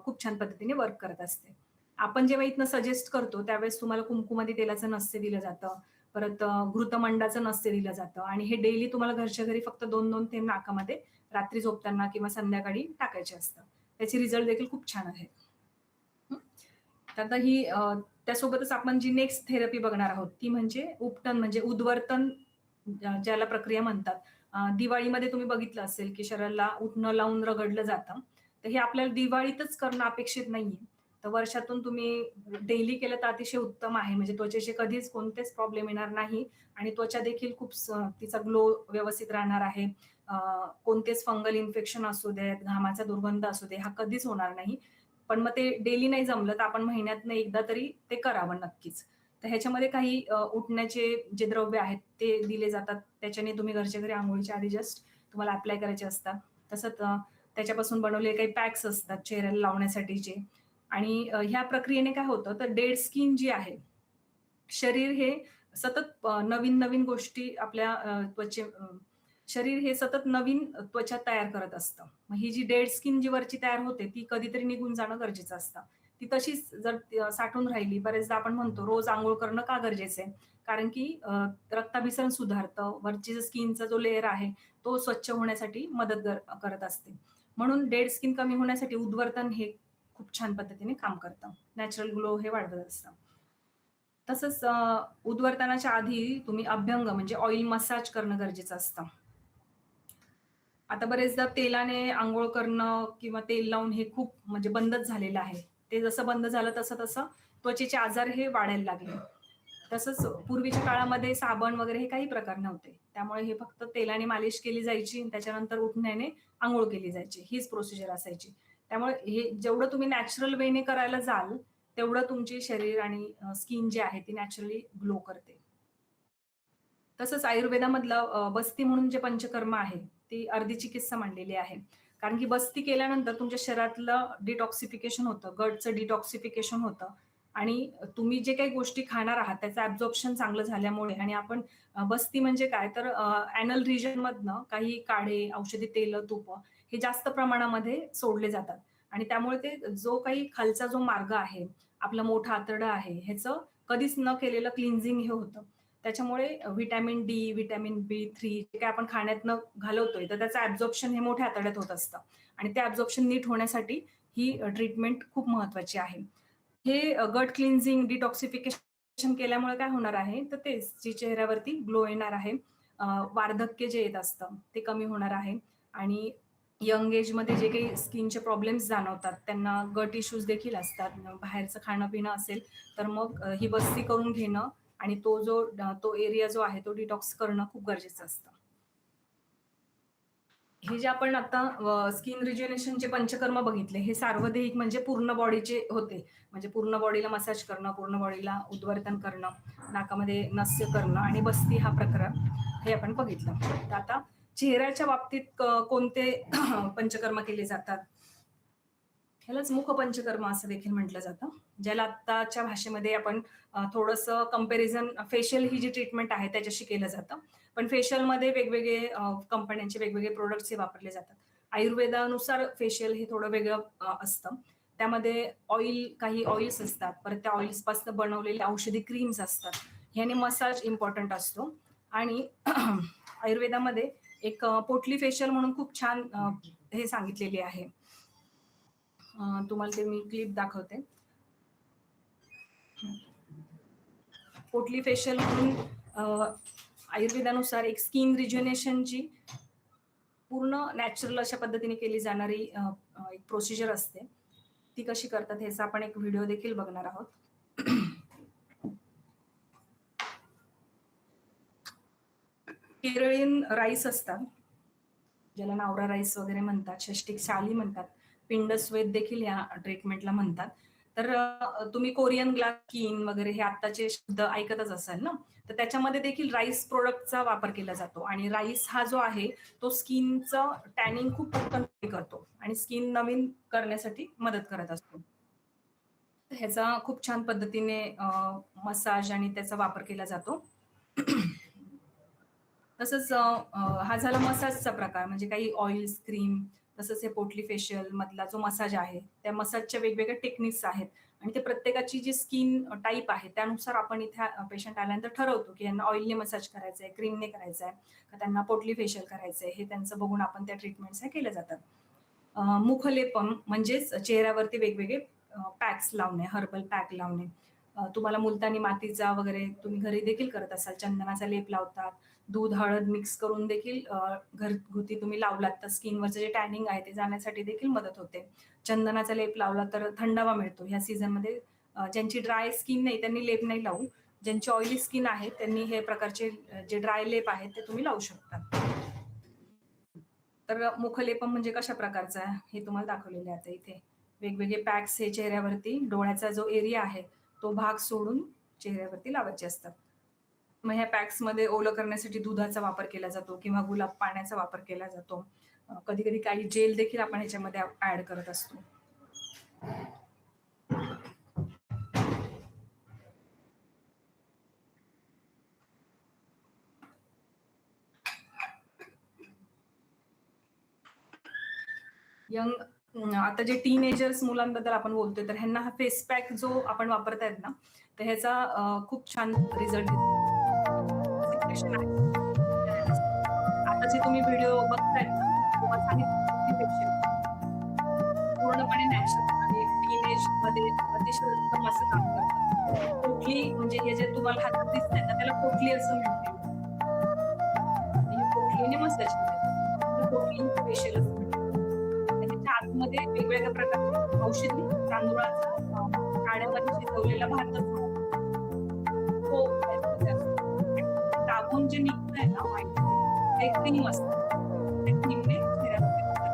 खूप छान पद्धतीने वर्क करत असते. आपण जेव्हा इथनं सजेस्ट करतो, त्यावेळेस तुम्हाला कुंकुमादी तेलाचं नस्य दिलं जातं. परत घृतमंडाचं नस्य दिलं जातं आणि हे डेली तुम्हाला घरच्या घरी फक्त 2-2 थेंब नाकामध्ये रात्री झोपताना किंवा संध्याकाळी टाकायचे असतात. त्याचे रिझल्ट देखील खूप छान आहेत. हं. तर आता त्यासोबतच आपण जी नेक्स्ट थेरपी बघणार आहोत, ती म्हणजे उपटन म्हणजे उद्वर्तन ज्याला प्रक्रिया म्हणतात. दिवाळीमध्ये तुम्ही बघितलं असेल, की शरीराला उटणं लावून रगडलं जातं. तर हे आपल्याला दिवाळीतच करणं अपेक्षित नाहीये. तर वर्षातून तुम्ही डेली केलं तर अतिशय उत्तम आहे. म्हणजे त्वचेचे कधीच कोणतेच प्रॉब्लेम येणार नाही आणि त्वचा देखील खूप तिचा ग्लो व्यवस्थित राहणार आहे. अ, कोणतेच फंगल इन्फेक्शन असू देत, घामाचा दुर्गंध असू दे, हा कधीच होणार नाही. पण मग ते डेली नाही जमलं, तर आपण महिन्यातनं एकदा तरी ते करावं नक्कीच. तर ह्याच्यामध्ये काही उठण्याचे जे द्रव्य आहेत, ते दिले जातात. त्याच्याने तुम्ही घरच्या घरी अंघोळीच्या आधी जस्ट तुम्हाला अप्लाय करायचे असतात. तसंच त्याच्यापासून बनवलेले काही पॅक्स असतात चेहऱ्याला लावण्यासाठीचे आणि ह्या प्रक्रियेने काय होतं, तर डेड स्किन जी आहे, शरीर हे सतत नवीन-नवीन गोष्टी आपल्या शरीर हे सतत नवीन त्वचा तयार करत असतं. मग ही जी डेड स्किन जी वरची तयार होते, ती कधीतरी निघून जाणं गरजेचं असतं. ती तशीच जर साठून राहिली, बरेचदा आपण म्हणतो रोज अंघोळ करणं का गरजेचं आहे? कारण की रक्ताभिसरण सुधारतं, वरची स्किनचा जो लेयर आहे, तो स्वच्छ होण्यासाठी मदत करत असते. म्हणून डेड स्किन कमी होण्यासाठी उदवर्तन हे खूप छान पद्धतीने काम करतं. नॅचरल ग्लो हे वाढवत असतं. तसंच उदवर्तनाच्या आधी तुम्ही अभ्यंग म्हणजे ऑइल मसाज करणं गरजेचं असतं. आता बरेचदा तेलाने अंघोळ करणं किंवा तेल लावून हे खूप म्हणजे बंदच झालेलं आहे. ते जसं बंद झालं तसं त्वचेचे आजार हे वाढायला लागले. तसंच पूर्वीच्या काळामध्ये साबण वगैरे हे काही प्रकार नव्हते. त्यामुळे हे फक्त तेलाने मालिश केली जायची आणि त्याच्यानंतर उठण्याने अंघोळ केली जायची. हीच प्रोसिजर असायची. त्यामुळे हे जेवढं तुम्ही नॅचरल वेने करायला जाल, तेवढं तुमचे शरीर आणि स्किन जी आहे ती नॅचरली ग्लो करते. तसंच आयुर्वेदामधलं बस्ती म्हणून जे पंचकर्म आहे, ती अर्धी चिकित्सा मांडलेली आहे. कारण की बस्ती केल्यानंतर तुमच्या शरीरातलं डिटॉक्सिफिकेशन होतं, गटचं डिटॉक्सिफिकेशन होतं आणि तुम्ही जे काही गोष्टी खाणार आहात, त्याचं ॲब्झॉर्प्शन चांगलं झाल्यामुळे आणि आपण बस्ती म्हणजे काय तर ॲनल रिजनमधनं काही काढे, औषधी तेलं, तुपं हे जास्त प्रमाणामध्ये सोडले जातात आणि त्यामुळे ते जो काही खालचा जो मार्ग आहे, आपलं मोठं आतरडं आहे, ह्याचं कधीच न केलेलं क्लिन्झिंग हे होतं. त्याच्यामुळे व्हिटॅमिन डी, व्हिटॅमिन बी3 जे काही आपण खाण्यातनं घालवतोय, तर त्याचं ॲब्झॉर्प्शन हे मोठ्या आतड्यात होत असतं आणि ते ॲब्झॉर्प्शन नीट होण्यासाठी ही ट्रीटमेंट खूप महत्वाची आहे. हे गट क्लिन्झिंग, डिटॉक्सिफिकेशन केल्यामुळे काय होणार आहे, तर तेच जी चेहऱ्यावरती ग्लो येणार आहे, वार्धक्य जे येत असतं ते कमी होणार आहे आणि यंग एजमध्ये जे काही स्किनचे प्रॉब्लेम्स जाणवतात, त्यांना गट इश्यूज देखील असतात. बाहेरचं खाणं-पिणं असेल, तर मग ही बस्ती करून घेणं आणि तो एरिया जो आहे तो डिटॉक्स करणं खूप गरजेचं असतं. हे जे आपण आता स्किन रिज्युनेशनचे पंचकर्म बघितले, हे सार्वदेहिक म्हणजे पूर्ण बॉडीचे होते. म्हणजे पूर्ण बॉडीला मसाज करणं, पूर्ण बॉडीला उद्वर्तन करणं, नाकामध्ये नस्य करणं आणि बस्ती हा प्रकार हे आपण बघितलं. तर आता चेहऱ्याच्या बाबतीत कोणते पंचकर्म केले जातात? ह्यालाच मुखपंचकर्म असं देखील म्हटलं जातं. ज्याला आत्ताच्या भाषेमध्ये आपण थोडंसं कंपॅरिझन फेशियल ही जी ट्रीटमेंट आहे त्याच्याशी केलं जातं. पण फेशियलमध्ये वेगवेगळे कंपन्यांचे वेगवेगळे प्रॉडक्ट्स हे वापरले जातात. आयुर्वेदानुसार फेशियल हे थोडं वेगळं असतं. त्यामध्ये काही ऑइल्स असतात. परत त्या ऑइल्सपासून बनवलेले औषधी क्रीम्स असतात. ह्याने मसाज इम्पॉर्टंट असतो आणि आयुर्वेदामध्ये एक पोटली फेशियल म्हणून खूप छान हे सांगितलेली आहे. तुम्हाला ते मी क्लिप दाखवते. पोटली फेशियल म्हणून आयुर्वेदानुसार एक स्किन रिज्युनेशनची पूर्ण नॅचरल अशा पद्धतीने केली जाणारी एक प्रोसिजर असते. ती कशी करतात ह्याचा आपण एक व्हिडिओ देखील बघणार आहोत. केरळीयन राईस असतात, ज्याला नावरा राईस वगैरे म्हणतात, षष्टिक शाली म्हणतात, पिंडस्वेद देखील या ट्रीटमेंटला म्हणतात. तर तुम्ही कोरियन ग्लास स्किन वगैरे हे आत्ताचे शब्द ऐकतच असाल ना, तर त्याच्यामध्ये देखील राईस प्रोडक्टचा वापर केला जातो आणि राईस हा जो आहे तो स्किनचं टॅनिंग खूप कमी करतो आणि स्किन नवीन करण्यासाठी मदत करत असतो. ह्याचा खूप छान पद्धतीने मसाज आणि त्याचा वापर केला जातो. तसंच हा झाला मसाजचा प्रकार म्हणजे काही ऑइल्स, क्रीम तसंच हे पोटली फेशियल मधला जो मसाज आहे, त्या मसाजच्या वेगवेगळ्या टेक्निक्स आहेत आणि ते प्रत्येकाची जी स्किन टाइप आहे त्यानुसार आपण इथे पेशंट आल्यानंतर ठरवतो, की यांना ऑइलने मसाज करायचा आहे, क्रीमने करायचा आहे, का त्यांना पोटली फेशियल करायचं आहे, हे त्यांचं बघून आपण त्या ट्रीटमेंट्स ह्या केल्या जातात. मुखलेपम म्हणजेच चेहऱ्यावरती वेगवेगळे पॅक्स लावणे, हर्बल पॅक लावणे. तुम्हाला मुलतानी मातीचा वगैरे तुम्ही घरी देखील करत असाल, चंदनाचा लेप लावतात. दूध, हळद मिक्स करून देखील घरगुती तुम्ही लावलात तर स्किनवरचं जे टॅनिंग आहे ते जाण्यासाठी देखील मदत होते. चंदनाचा लेप लावला तर थंडावा मिळतो. ह्या सीझनमध्ये ज्यांची ड्राय स्किन नाही त्यांनी लेप नाही लावू. ज्यांची ऑइली स्किन आहे त्यांनी हे प्रकारचे जे ड्राय लेप आहेत ते तुम्ही लावू शकता. तर मुखलेपम म्हणजे कशा प्रकारचा आहे हे तुम्हाला दाखवलेले आहे आता इथे. वेगवेगळे पॅक्स हे चेहऱ्यावरती डोळ्याचा जो एरिया आहे तो भाग सोडून चेहऱ्यावरती लावायचे असतात. मग ह्या पॅक्समध्ये ओलं करण्यासाठी दुधाचा वापर केला जातो किंवा गुलाब पाण्याचा वापर केला जातो. कधी-कधी काही जेल देखील आपण ह्याच्यामध्ये ॲड करत असतो. आता जे टीनेजर्स मुलांबद्दल आपण बोलतोय, तर ह्यांना हा फेस पॅक जो आपण वापरतायत ना, तर ह्याचा खूप छान रिझल्ट सिक्रेशन आहे. आता जे तुम्ही व्हिडिओ बघतायत ना, तुम्हाला सांगितलं फेशियल पूर्णपणे नॅचरल आणि टीनेजमध्ये अतिशय उत्तम असं काम करतं. पोटली म्हणजे हे जे तुम्हाला हातात दिसतंय ना, त्याला पोटली असं म्हटलेलं आहे. हे पोटलीने मसाज करायचं. त्याला पोटली फेशियल असं म्हटलं. त्याच्या आतमध्ये वेगवेगळ्या प्रकारचे औषधी तांदुळाचा पाण्यामध्ये शिजवलेला भात असतो. तो त्याच्यामध्ये असतो आणि दाबून जे निघतंय ना व्हाईट ते क्रीम असतं. त्या क्रीमने चेहऱ्यामध्ये मसाज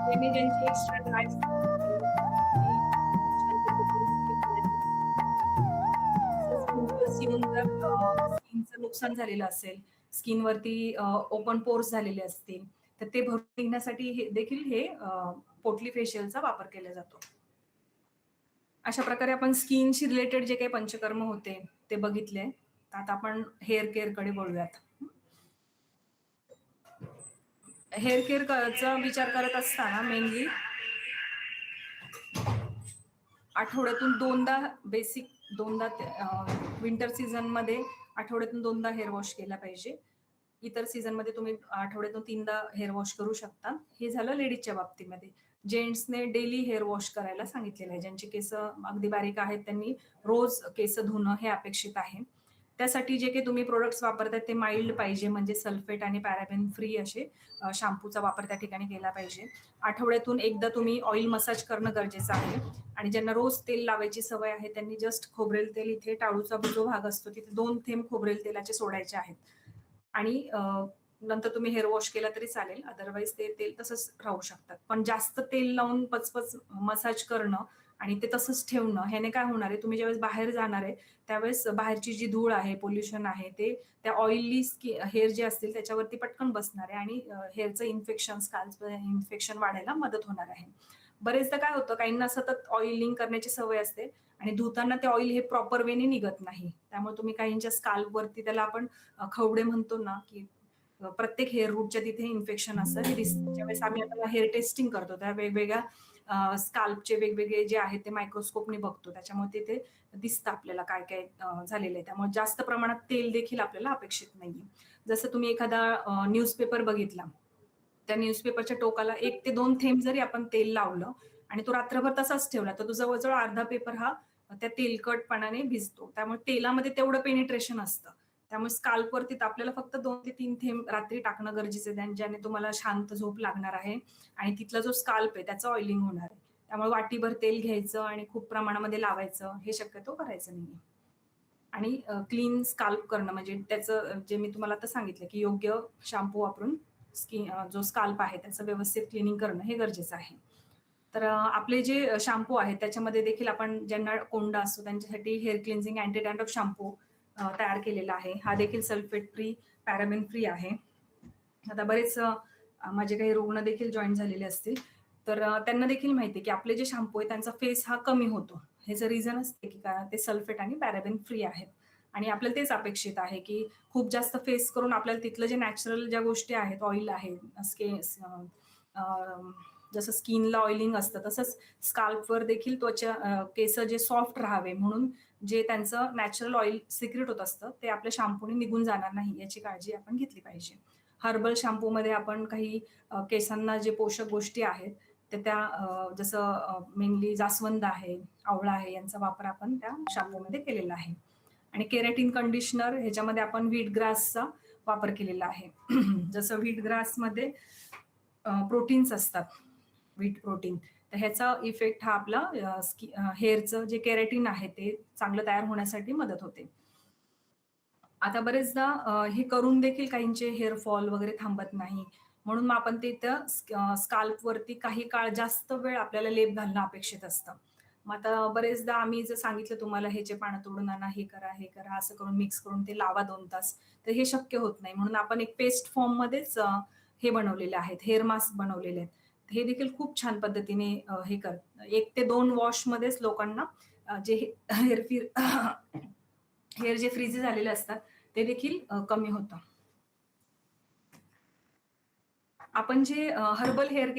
त्याने ज्यांची एक्स्ट्रा ड्राय स्किन आहे, ती खूप छान पद्धतीने क्लीन होण्याची तसंच पिंपल्स येऊन जर स्किनचं नुकसान झालेलं असेल, स्किनवरती ओपन पोर्स झालेले असतील, तर ते भरून निघण्यासाठी हे देखील हे पोटली फेशियलचा वापर केला जातो. अशा प्रकारे आपण स्किनशी रिलेटेड जे काही पंचकर्म होते ते बघितले. आता आपण हेअर केअरकडे बोलूयात. हेअर केअरचा विचार करत असताना मेनली आठवड्यातून दोनदा बेसिक दोनदा विंटर सीझनमध्ये आठवड्यातून दोनदा हेअर वॉश केला पाहिजे. इतर सीझनमध्ये तुम्ही आठवड्यातून 3दा हेअर वॉश करू शकता. हे झालं लेडीजच्या बाबतीमध्ये. जेंट्सने डेली हेअर वॉश करायला सांगितलेलं आहे. ज्यांची केस अगदी बारीक आहेत त्यांनी रोज केस धुणं हे अपेक्षित आहे. त्यासाठी जे काही तुम्ही प्रोडक्ट्स वापरताय ते माइल्ड पाहिजे म्हणजे सल्फेट आणि पॅराबेन फ्री असे शॅम्पूचा वापर त्या ठिकाणी केला पाहिजे. आठवड्यातून एकदा तुम्ही ऑइल मसाज करणं गरजेचं आहे आणि ज्यांना रोज तेल लावायची सवय आहे त्यांनी जस्ट खोबरेल तेल इथे टाळूचा जो भाग असतो तिथे 2 थेंब खोबरेल तेलाचे सोडायचे आहेत आणि नंतर तुम्ही हेअर वॉश केला तरी चालेल. अदरवाईज ते तेल तसंच राहू शकतात. पण जास्त तेल लावून पचपच मसाज करणं आणि ते तसंच ठेवणं ह्याने काय होणार आहे, तुम्ही ज्यावेळेस बाहेर जाणार आहे त्यावेळेस बाहेरची जी धूळ आहे, पोल्युशन आहे ते त्या ऑइली हेअर जे असतील त्याच्यावरती पटकन बसणार आहे आणि हेअरचं इन्फेक्शन, स्कॅल्पचं इन्फेक्शन वाढायला मदत होणार आहे. बरेचदा काय होतं, काहींना सतत ऑइलिंग करण्याची सवय असते आणि धुताना ते ऑइल हे प्रॉपर वेने निघत नाही. त्यामुळे तुम्ही काहींच्या स्काल्पवरती त्याला आपण खवडे म्हणतो ना, की प्रत्येक हेअर रूटच्या तिथे इन्फेक्शन असतं हे दिसतं. ज्यावेळेस आम्ही आता हेअर टेस्टिंग करतो त्या वेगवेगळ्या स्काल्पचे वेगवेगळे जे आहेत ते मायक्रोस्कोपने बघतो. त्याच्यामुळे तिथे दिसतं आपल्याला काय काय झालेलं आहे. त्यामुळे जास्त प्रमाणात तेल देखील आपल्याला अपेक्षित नाहीये. जसं तुम्ही एखादा न्यूजपेपर बघितला, त्या न्यूजपेपरच्या टोकाला 1 ते 2 थेंब जरी आपण तेल लावलं आणि तो रात्रभर तसाच ठेवला, तर तो जवळ-जवळ अर्धा पेपर हा त्या तेलकटपणाने भिजतो. त्यामुळे तेलामध्ये तेवढं पेनिट्रेशन असतं. त्यामुळे स्काल्पवरती आपल्याला फक्त 2 ते 3 थेंब रात्री टाकणं गरजेचं आहे, ज्याने तुम्हाला शांत झोप लागणार आहे आणि तिथला जो स्काल्प आहे त्याचं ऑइलिंग होणार आहे. त्यामुळे वाटीभर तेल घ्यायचं आणि खूप प्रमाणामध्ये लावायचं हे शक्यतो करायचं नाहीये. आणि क्लीन स्काल्प करणं म्हणजे त्याचं जे मी तुम्हाला आता सांगितलं, की योग्य शॅम्पू वापरून जो स्काल्प आहे त्याचं व्यवस्थित क्लिनिंग करणं हे गरजेचं आहे. तर आपले जे शॅम्पू आहेत त्याच्यामध्ये देखील आपण ज्यांना कोंडा असतो त्यांच्यासाठी hair cleansing anti dandruff shampoo तयार केलेला आहे. हा देखील सल्फेट फ्री, पॅराबेन फ्री आहे. आता बरेच माझे काही रुग्ण देखील जॉइन झालेले असतील. तर त्यांना देखील माहिती आहे, की आपले जे शॅम्पू आहे त्यांचा फेस हा कमी होतो. ह्याचं रिझन असते, की ते सल्फेट आणि पॅराबेन फ्री आहेत. आणि आपल्याला तेच अपेक्षित आहे, की खूप जास्त फेस करून आपल्याला तिथलं जे नॅचरल ज्या गोष्टी आहेत, ऑइल आहे, जसं स्किनला ऑइलिंग असतं तसंच स्काल्पवर देखील केस जे सॉफ्ट राहावे म्हणून जे त्यांचं नॅचरल ऑइल सिक्रेट होत असतं ते आपल्या शॅम्पूने निघून जाणार नाही याची काळजी आपण घेतली पाहिजे. हर्बल शॅम्पूमध्ये आपण काही केसांना जे पोषक गोष्टी आहेत तर त्या जसं मेनली जास्वंद आहे, आवळा आहे यांचा वापर आपण त्या शॅम्पूमध्ये केलेला आहे. आणि केराटिन कंडिशनर ह्याच्यामध्ये आपण व्हीट ग्रासचा वापर केलेला आहे. जसं व्हीट ग्रासमध्ये प्रोटीन्स असतात, व्हीट प्रोटीन. तर ह्याचा इफेक्ट हा आपला हेअरचं जे केराटिन आहे ते चांगलं तयार होण्यासाठी मदत होते. आता बरेचदा हे करून देखील काहींचे हेअर फॉल वगैरे थांबत नाही. म्हणून मग आपण ते त्या स्काल्पवरती काही काळ जास्त वेळ आपल्याला लेप घालणं अपेक्षित असतं. मग आता बरेचदा आम्ही जर सांगितलं तुम्हाला ह्याचे पानं तोडून आणा, हे करा, हे करा, असं करून मिक्स करून ते लावा 2 तास, तर हे शक्य होत नाही. म्हणून आपण एक पेस्ट फॉर्ममध्येच हे बनवलेले आहेत, हेअर मास्क बनवलेले आहेत. हे देखील खूप छान पद्धतीने हे 1 ते 2 वॉशमध्येच लोकांना जे हेअर हेअर जे फ्रीझी झालेले असतात ते देखील कमी होतं. आपण जे हर्बल हेअर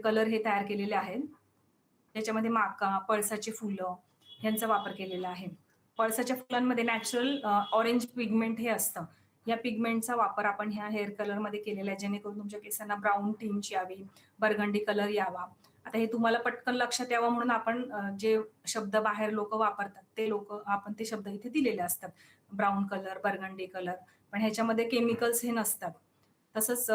कलर हे तयार केलेले आहेत. त्याच्यामध्ये माका, पळसाची फुलं ह्यांचा वापर केलेला आहे. पळसाच्या फुलांमध्ये नॅचरल ऑरेंज पिगमेंट हे असतं. या पिगमेंटचा वापर आपण ह्या हेअर कलरमध्ये केलेला आहे, जेणेकरून तुमच्या केसांना ब्राऊन टिंच यावी, बर्गंडी कलर यावा. आता हे तुम्हाला पटकन लक्षात यावं म्हणून आपण जे शब्द बाहेर लोकं वापरतात, आपण ते शब्द इथे दिलेले असतात. Brown colour, burgundy colour. पण ह्याच्यामध्ये केमिकल्स हे नसतात. तसंच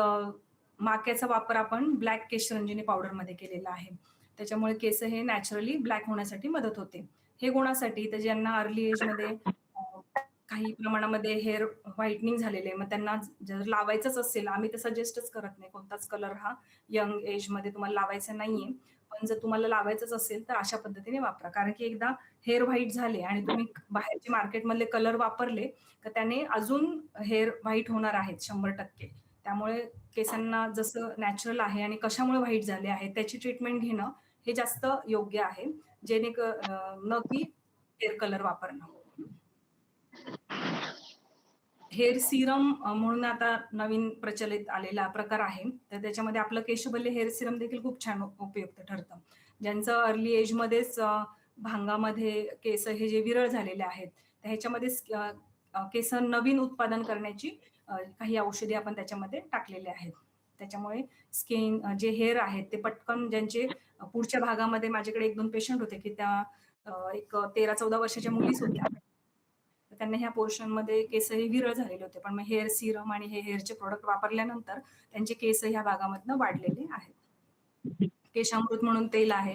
माक्याचा वापर आपण ब्लॅक केशरंजिनी पावडरमध्ये केलेला आहे. त्याच्यामुळे केस हे नॅचरली ब्लॅक होण्यासाठी मदत होते. हे कोणासाठी? तर ज्यांना अर्ली एजमध्ये काही प्रमाणामध्ये हेअर व्हाईटनिंग झालेले आहे. मग त्यांना जर लावायचंच असेल, आम्ही तर सजेस्टच करत नाही कोणताच कलर हा यंग एजमध्ये तुम्हाला लावायचा नाहीये. पण जर तुम्हाला लावायचंच असेल तर अशा पद्धतीने वापरा. कारण की एकदा हेअर व्हाईट झाले आणि तुम्ही बाहेरचे मार्केटमधले कलर वापरले, तर त्याने अजून हेअर व्हाईट होणार आहेत 100%. त्यामुळे केसांना जसं नॅचरल आहे आणि कशामुळे व्हाईट झाले आहेत त्याची ट्रीटमेंट घेणं हे जास्त योग्य आहे. न की हेअर कलर वापरणं. हेअर सिरम म्हणून आता नवीन प्रचलित आलेला प्रकार आहे. तर त्याच्यामध्ये आपलं केशबल्य हेअर सिरम देखील खूप छान उपयुक्त ठरतं. ज्यांचं अर्ली एजमध्येच भांगामध्ये केस हे जे विरळ झालेले आहेत, तर ह्याच्यामध्येच केस नवीन उत्पादन करण्याची काही औषधी आपण त्याच्यामध्ये टाकलेले आहेत. त्याच्यामुळे स्किन जे हेअर आहेत ते पटकन ज्यांचे पुढच्या भागामध्ये माझ्याकडे 1-2 पेशंट होते, की त्या एक 13-14 वर्षाच्या मुलीच होत्या. तर त्यांना ह्या पोर्शनमध्ये केसही विरळ झालेले होते. पण मग हेअर सिरम आणि हे हेअरचे प्रॉडक्ट वापरल्यानंतर त्यांचे केस ह्या भागामधनं वाढलेले आहेत. केशामृत म्हणून तेल आहे.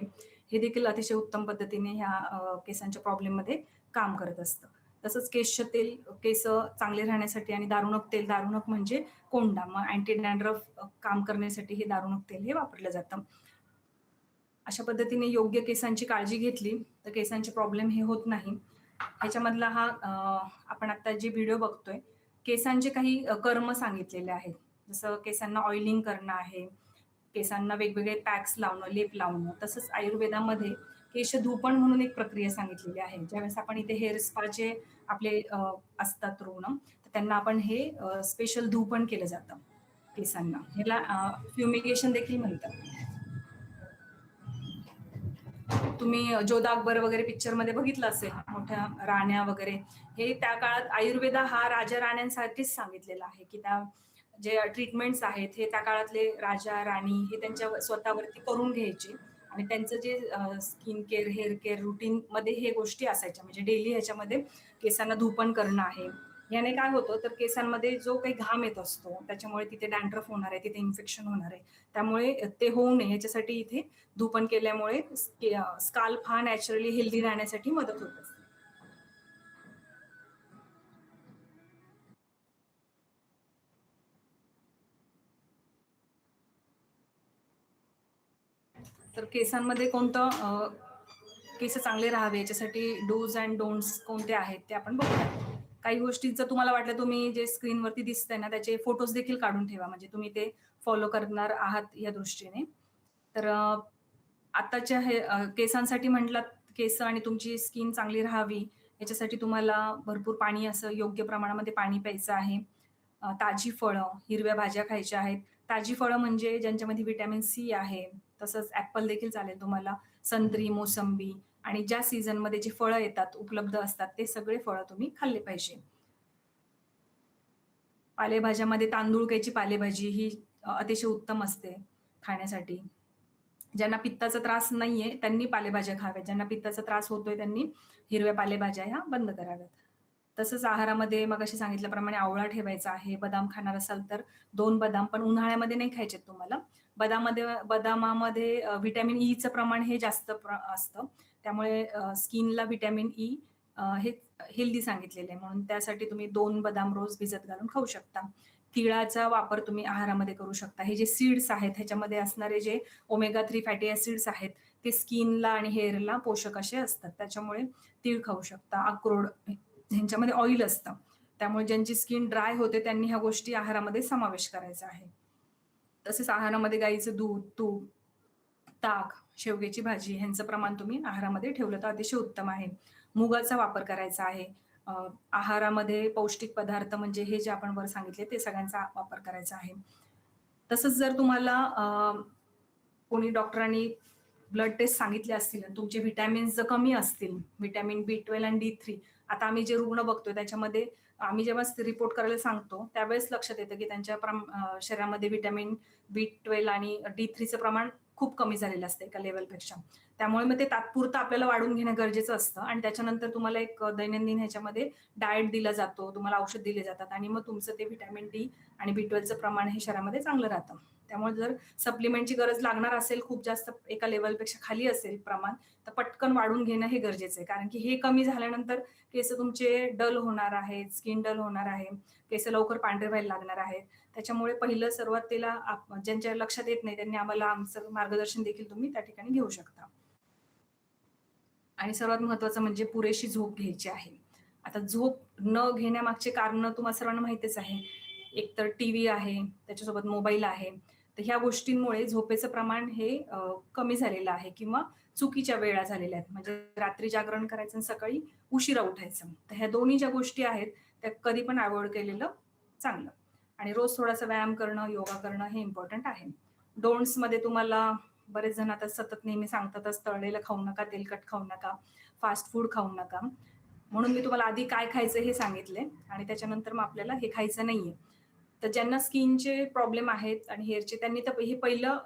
हे देखील अतिशय उत्तम पद्धतीने ह्या केसांच्या प्रॉब्लेममध्ये काम करत असतं. तसंच तेल केस चांगले राहण्यासाठी आणि दारुणक तेल, दारुणक म्हणजे कोंडा. मग अँटी डॅन्ड्रफ काम करण्यासाठी हे दारुणक तेल हे वापरलं जातं. अशा पद्धतीने योग्य केसांची काळजी घेतली, तर केसांचे प्रॉब्लेम हे होत नाही. ह्याच्यामधला हा आपण आता जे व्हिडिओ बघतोय, केसांचे काही कर्म सांगितलेले आहेत. जसं केसांना ऑइलिंग करणं आहे, केसांना वेगवेगळे पॅक्स लावणं, लेप लावणं. तसंच आयुर्वेदामध्ये केशधूपण म्हणून एक प्रक्रिया सांगितलेली आहे. ज्यावेळेस आपण इथे हेअर स्पाचे आपले असतात रुग्ण, तर त्यांना आपण हे स्पेशल धूपण केलं जातं केसांना. ह्याला फ्युमिगेशन देखील म्हणतात. तुम्ही जोधा अकबर वगैरे पिक्चरमध्ये बघितलं असेल, मोठ्या राण्या वगैरे. हे त्या काळात आयुर्वेदा हा राजा राण्यांसाठीच सांगितलेला आहे, की त्या जे ट्रीटमेंट्स आहेत हे त्या काळातले राजा राणी हे त्यांच्या स्वतःवरती करून घ्यायचे आणि त्यांचं जे skin care, hair care routine मध्ये हे गोष्टी असायच्या. म्हणजे डेली ह्याच्यामध्ये केसांना धुपण करणं आहे. याने काय होतं तर केसांमध्ये जो काही घाम येत असतो त्याच्यामुळे तिथे डॅन्ड्रफ होणार आहे, तिथे इन्फेक्शन होणार आहे. त्यामुळे ते होऊ नये याच्यासाठी इथे धूपण केल्यामुळे स्काल्प हा नॅचरली हेल्दी राहण्यासाठी मदत होत असते. तर केसांमध्ये केस चांगले राहावे याच्यासाठी डूज अँड डोंट्स कोणते आहेत ते आपण बघूया. काही गोष्टींचं तुम्हाला वाटलं तुम्ही जे स्क्रीनवरती दिसतंय ना त्याचे फोटोज देखील काढून ठेवा, म्हणजे तुम्ही ते फॉलो करणार आहात या दृष्टीने. तर आताच्या हे केसांसाठी म्हटलात, केस आणि तुमची स्किन चांगली राहावी याच्यासाठी तुम्हाला भरपूर पाणी, असं योग्य प्रमाणामध्ये पाणी प्यायचं आहे. ताजी फळं, हिरव्या भाज्या खायच्या आहेत. ताजी फळं म्हणजे ज्यांच्यामध्ये व्हिटॅमिन सी आहे. तसंच ॲपल देखील चालेल तुम्हाला. संत्री, मोसंबी आणि ज्या सीझनमध्ये जी फळं येतात, उपलब्ध असतात, ते सगळे फळं तुम्ही खाल्ले पाहिजे. पालेभाज्यामध्ये तांदूळक्याची पालेभाजी ही अतिशय उत्तम असते खाण्यासाठी. ज्यांना पित्ताचा त्रास नाहीये त्यांनी पालेभाज्या खाव्यात. ज्यांना पित्ताचा त्रास होतोय त्यांनी हिरव्या पालेभाज्या ह्या बंद कराव्यात. तसंच आहारामध्ये मगाशी सांगितल्याप्रमाणे आवळा ठेवायचा आहे. बदाम खाणार असाल तर 2 बदाम, पण उन्हाळ्यामध्ये नाही खायचेत तुम्हाला. बदामामध्ये व्हिटॅमिन ईचं प्रमाण हे जास्त असतं. त्यामुळे स्किनला व्हिटॅमिन ई हे हेल्दी सांगितलेलं आहे. म्हणून त्यासाठी तुम्ही 2 बदाम रोज भिजत घालून खाऊ शकता. तिळाचा वापर तुम्ही आहारामध्ये करू शकता. हे जे सीड्स आहेत ह्याच्यामध्ये असणारे जे ओमेगा 3 फॅटी ॲसिड्स आहेत, ते स्किनला आणि हेअरला पोषक असे असतात. त्याच्यामुळे तीळ खाऊ शकता. अक्रोड ह्यांच्यामध्ये ऑइल असतं. त्यामुळे ज्यांची स्किन ड्राय होते त्यांनी ह्या गोष्टी आहारामध्ये समावेश करायचा आहे. तसेच आहारामध्ये गाईचं दूध, तूप, ताक, शेवग्याची भाजी ह्यांचं प्रमाण तुम्ही आहारामध्ये ठेवलं तर अतिशय उत्तम आहे. मुगाचा वापर करायचा आहे. आहारामध्ये पौष्टिक पदार्थ म्हणजे हे जे आपण वर सांगितले ते सगळ्यांचा वापर करायचा आहे. तसंच जर तुम्हाला कोणी डॉक्टरांनी ब्लड टेस्ट सांगितले असतील आणि तुमचे व्हिटॅमिन्स जर कमी असतील, व्हिटॅमिन B12 आणि D3 आता आम्ही जे रुग्ण बघतोय त्याच्यामध्ये आम्ही जेव्हा रिपोर्ट करायला सांगतो, त्यावेळेस लक्षात येतं की त्यांच्या शरीरामध्ये व्हिटॅमिन B12 आणि D3चं प्रमाण खूप कमी झालेलं असतं एका लेव्हलपेक्षा. त्यामुळे मग ते तात्पुरतं आपल्याला वाढवून घेणं गरजेचं असतं आणि त्याच्यानंतर तुम्हाला एक दैनंदिन ह्याच्यामध्ये डाएट दिला जातो, तुम्हाला औषध दिले जातात आणि मग तुमचं ते व्हिटॅमिन D आणि B12चं प्रमाण हे शरीरामध्ये चांगलं राहतं. त्यामुळे जर सप्लिमेंटची गरज लागणार असेल, खूप जास्त एका लेव्हलपेक्षा खाली असेल प्रमाण, तर पटकन वाढून घेणं हे गरजेचं आहे. कारण की हे कमी झाल्यानंतर केस तुमचे डल होणार आहेत, स्किन डल होणार आहे, केस लवकर पांढरे व्हायला लागणार आहेत. त्याच्यामुळे पहिलं सुरुवातीला ज्यांच्या लक्षात येत नाही त्यांनी आम्हाला आमचं मार्गदर्शन देखील तुम्ही त्या ठिकाणी घेऊ शकता. आणि सर्वात महत्वाचं म्हणजे पुरेशी झोप घ्यायची आहे. आता झोप न घेण्यामागचे कारण तुम्हाला सर्वांना माहितीच आहे. एकतर टीव्ही आहे, त्याच्यासोबत मोबाईल आहे. तर ह्या गोष्टींमुळे झोपेचं प्रमाण हे कमी झालेलं आहे किंवा चुकीच्या वेळा झालेल्या आहेत. म्हणजे रात्री जागरण करायचं आणि सकाळी उशिरा उठायचं. तर ह्या दोन्ही ज्या गोष्टी आहेत त्या कधी पण अव्हॉइड केलेलं चांगलं. आणि रोज थोडासा व्यायाम करणं, योगा करणं हे इम्पॉर्टंट आहे. डोंट्समध्ये तुम्हाला बरेच जण आता सतत नेहमी सांगतातच तळलेलं खाऊ नका, तेलकट खाऊ नका, फास्ट फूड खाऊ नका. म्हणून मी तुम्हाला आधी काय खायचं हे सांगितले आणि त्याच्यानंतर मग आपल्याला हे खायचं नाहीये. तर ज्यांना स्किनचे प्रॉब्लेम आहेत आणि हेअरचे त्यांनी तर हे पहिलं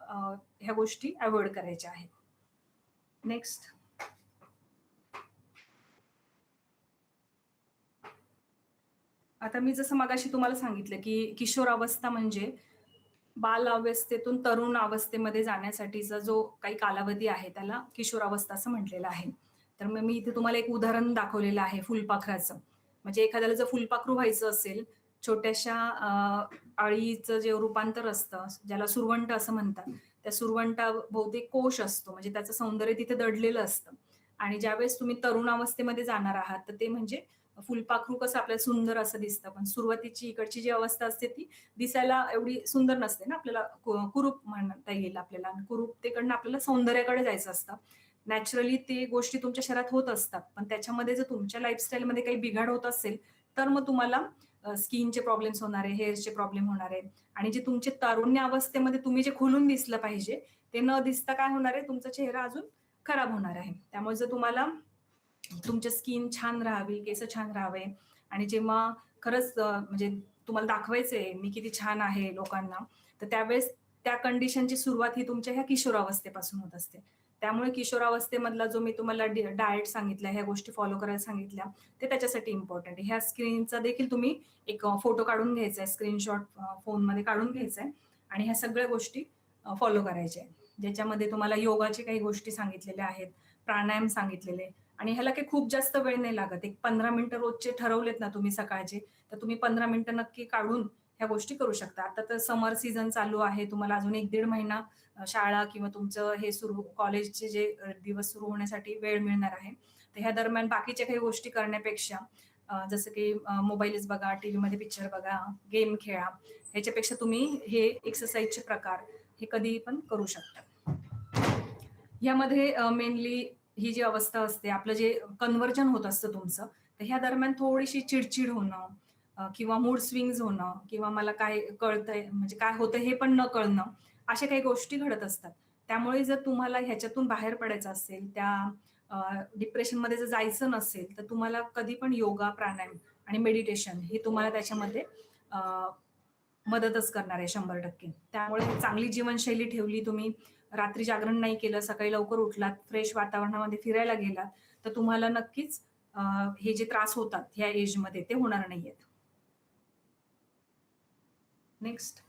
ह्या गोष्टी अव्हॉइड करायच्या आहेत. नेक्स्ट. आता मी जसं मगाशी तुम्हाला सांगितलं की किशोरावस्था म्हणजे बालावस्थेतून तरुण अवस्थेमध्ये जाण्यासाठीचा जो काही कालावधी आहे त्याला किशोरावस्था असं म्हटलेलं आहे. तर मग मी इथे तुम्हाला एक उदाहरण दाखवलेलं आहे फुलपाखराचं. म्हणजे एखाद्याला जर फुलपाखरू व्हायचं असेल, छोट्याशा अळीचं जे रूपांतर असतं, ज्याला सुरवंट असं म्हणतात, त्या सुरवंटाभोवती कोश असतो, म्हणजे त्याचं सौंदर्य तिथे दडलेलं असतं. आणि ज्यावेळेस तुम्ही तरुण अवस्थेमध्ये जाणार आहात, तर ते म्हणजे फुलपाखरू कसं आपल्याला सुंदर असं दिसतं, पण सुरुवातीची इकडची जी अवस्था असते ती दिसायला एवढी सुंदर नसते ना, आपल्याला कुरूप म्हणता येईल आपल्याला. आणि कुरूपतेकडनं आपल्याला सौंदर्याकडे जायचं असतं. नॅचरली ते गोष्टी तुमच्या शरीरात होत असतात, पण त्याच्यामध्ये जर तुमच्या लाईफस्टाईलमध्ये काही बिघाड होत असेल, तर मग तुम्हाला स्किनचे प्रॉब्लेम्स होणार आहे, हेअर्सचे प्रॉब्लेम होणार आहे. आणि जे तुमचे तारुण्य अवस्थेमध्ये तुम्ही जे खुलून दिसलं पाहिजे, ते न दिसता काय होणार आहे, तुमचा चेहरा अजून खराब होणार आहे. त्यामुळे जर तुम्हाला तुमची स्किन छान राहावी, केस छान राहावे आणि जेव्हा खरंच म्हणजे तुम्हाला दाखवायचंय मी किती छान आहे लोकांना, तर त्यावेळेस त्या कंडिशनची सुरुवात ही तुमच्या ह्या किशोरावस्थेपासून होत असते. त्यामुळे किशोरावस्थेमधला जो मी तुम्हाला डाएट सांगितला, ह्या गोष्टी फॉलो करायला सांगितल्या, ते त्याच्यासाठी इम्पॉर्टंट आहे. ह्या स्क्रीनचा देखील तुम्ही एक फोटो काढून घ्यायचा आहे, स्क्रीनशॉट फोनमध्ये काढून घ्यायचा आहे आणि ह्या सगळ्या गोष्टी फॉलो करायच्या आहेत. ज्याच्यामध्ये तुम्हाला योगाच्या काही गोष्टी सांगितलेल्या आहेत, प्राणायाम सांगितलेले आणि ह्याला काही खूप जास्त वेळ नाही लागत. एक 15 मिनिटं रोजचे ठरवलेत ना तुम्ही सकाळचे, तर तुम्ही 15 मिनिटं नक्की काढून ह्या गोष्टी करू शकता. आता तर समर सीझन चालू आहे. तुम्हाला अजून 1-1.5 महिना शाळा किंवा तुमचं हे सुरू कॉलेजचे जे दिवस सुरू होण्यासाठी वेळ मिळणार आहे. तर ह्या दरम्यान बाकीच्या काही गोष्टी करण्यापेक्षा जसं की मोबाईलच बघा, टीव्हीमध्ये पिक्चर बघा, गेम खेळा, ह्याच्यापेक्षा तुम्ही हे एक्सरसाइजचे प्रकार हे कधीही पण करू शकता. यामध्ये मेनली ही जी अवस्था असते, आपलं जे कन्व्हर्जन होत असतं तुमचं, तर ह्या दरम्यान थोडीशी चिडचिड होणं किंवा मूड स्विंग्स होणं किंवा मला काय कळतंय म्हणजे काय होतं हे पण न कळणं, अशा काही गोष्टी घडत असतात. त्यामुळे जर तुम्हाला ह्याच्यातून बाहेर पडायचं असेल, त्या डिप्रेशनमध्ये जर जायचं नसेल, तर तुम्हाला कधी पण योगा, प्राणायाम आणि मेडिटेशन हे तुम्हाला त्याच्यामध्ये मदतच करणार आहे 100%. त्यामुळे चांगली जीवनशैली ठेवली तुम्ही, रात्री जागरण नाही केलं, सकाळी लवकर उठलात, फ्रेश वातावरणामध्ये फिरायला गेलात, तर तुम्हाला नक्कीच हे जे त्रास होतात ह्या एजमध्ये ते होणार नाहीयेत. नेक्स्ट.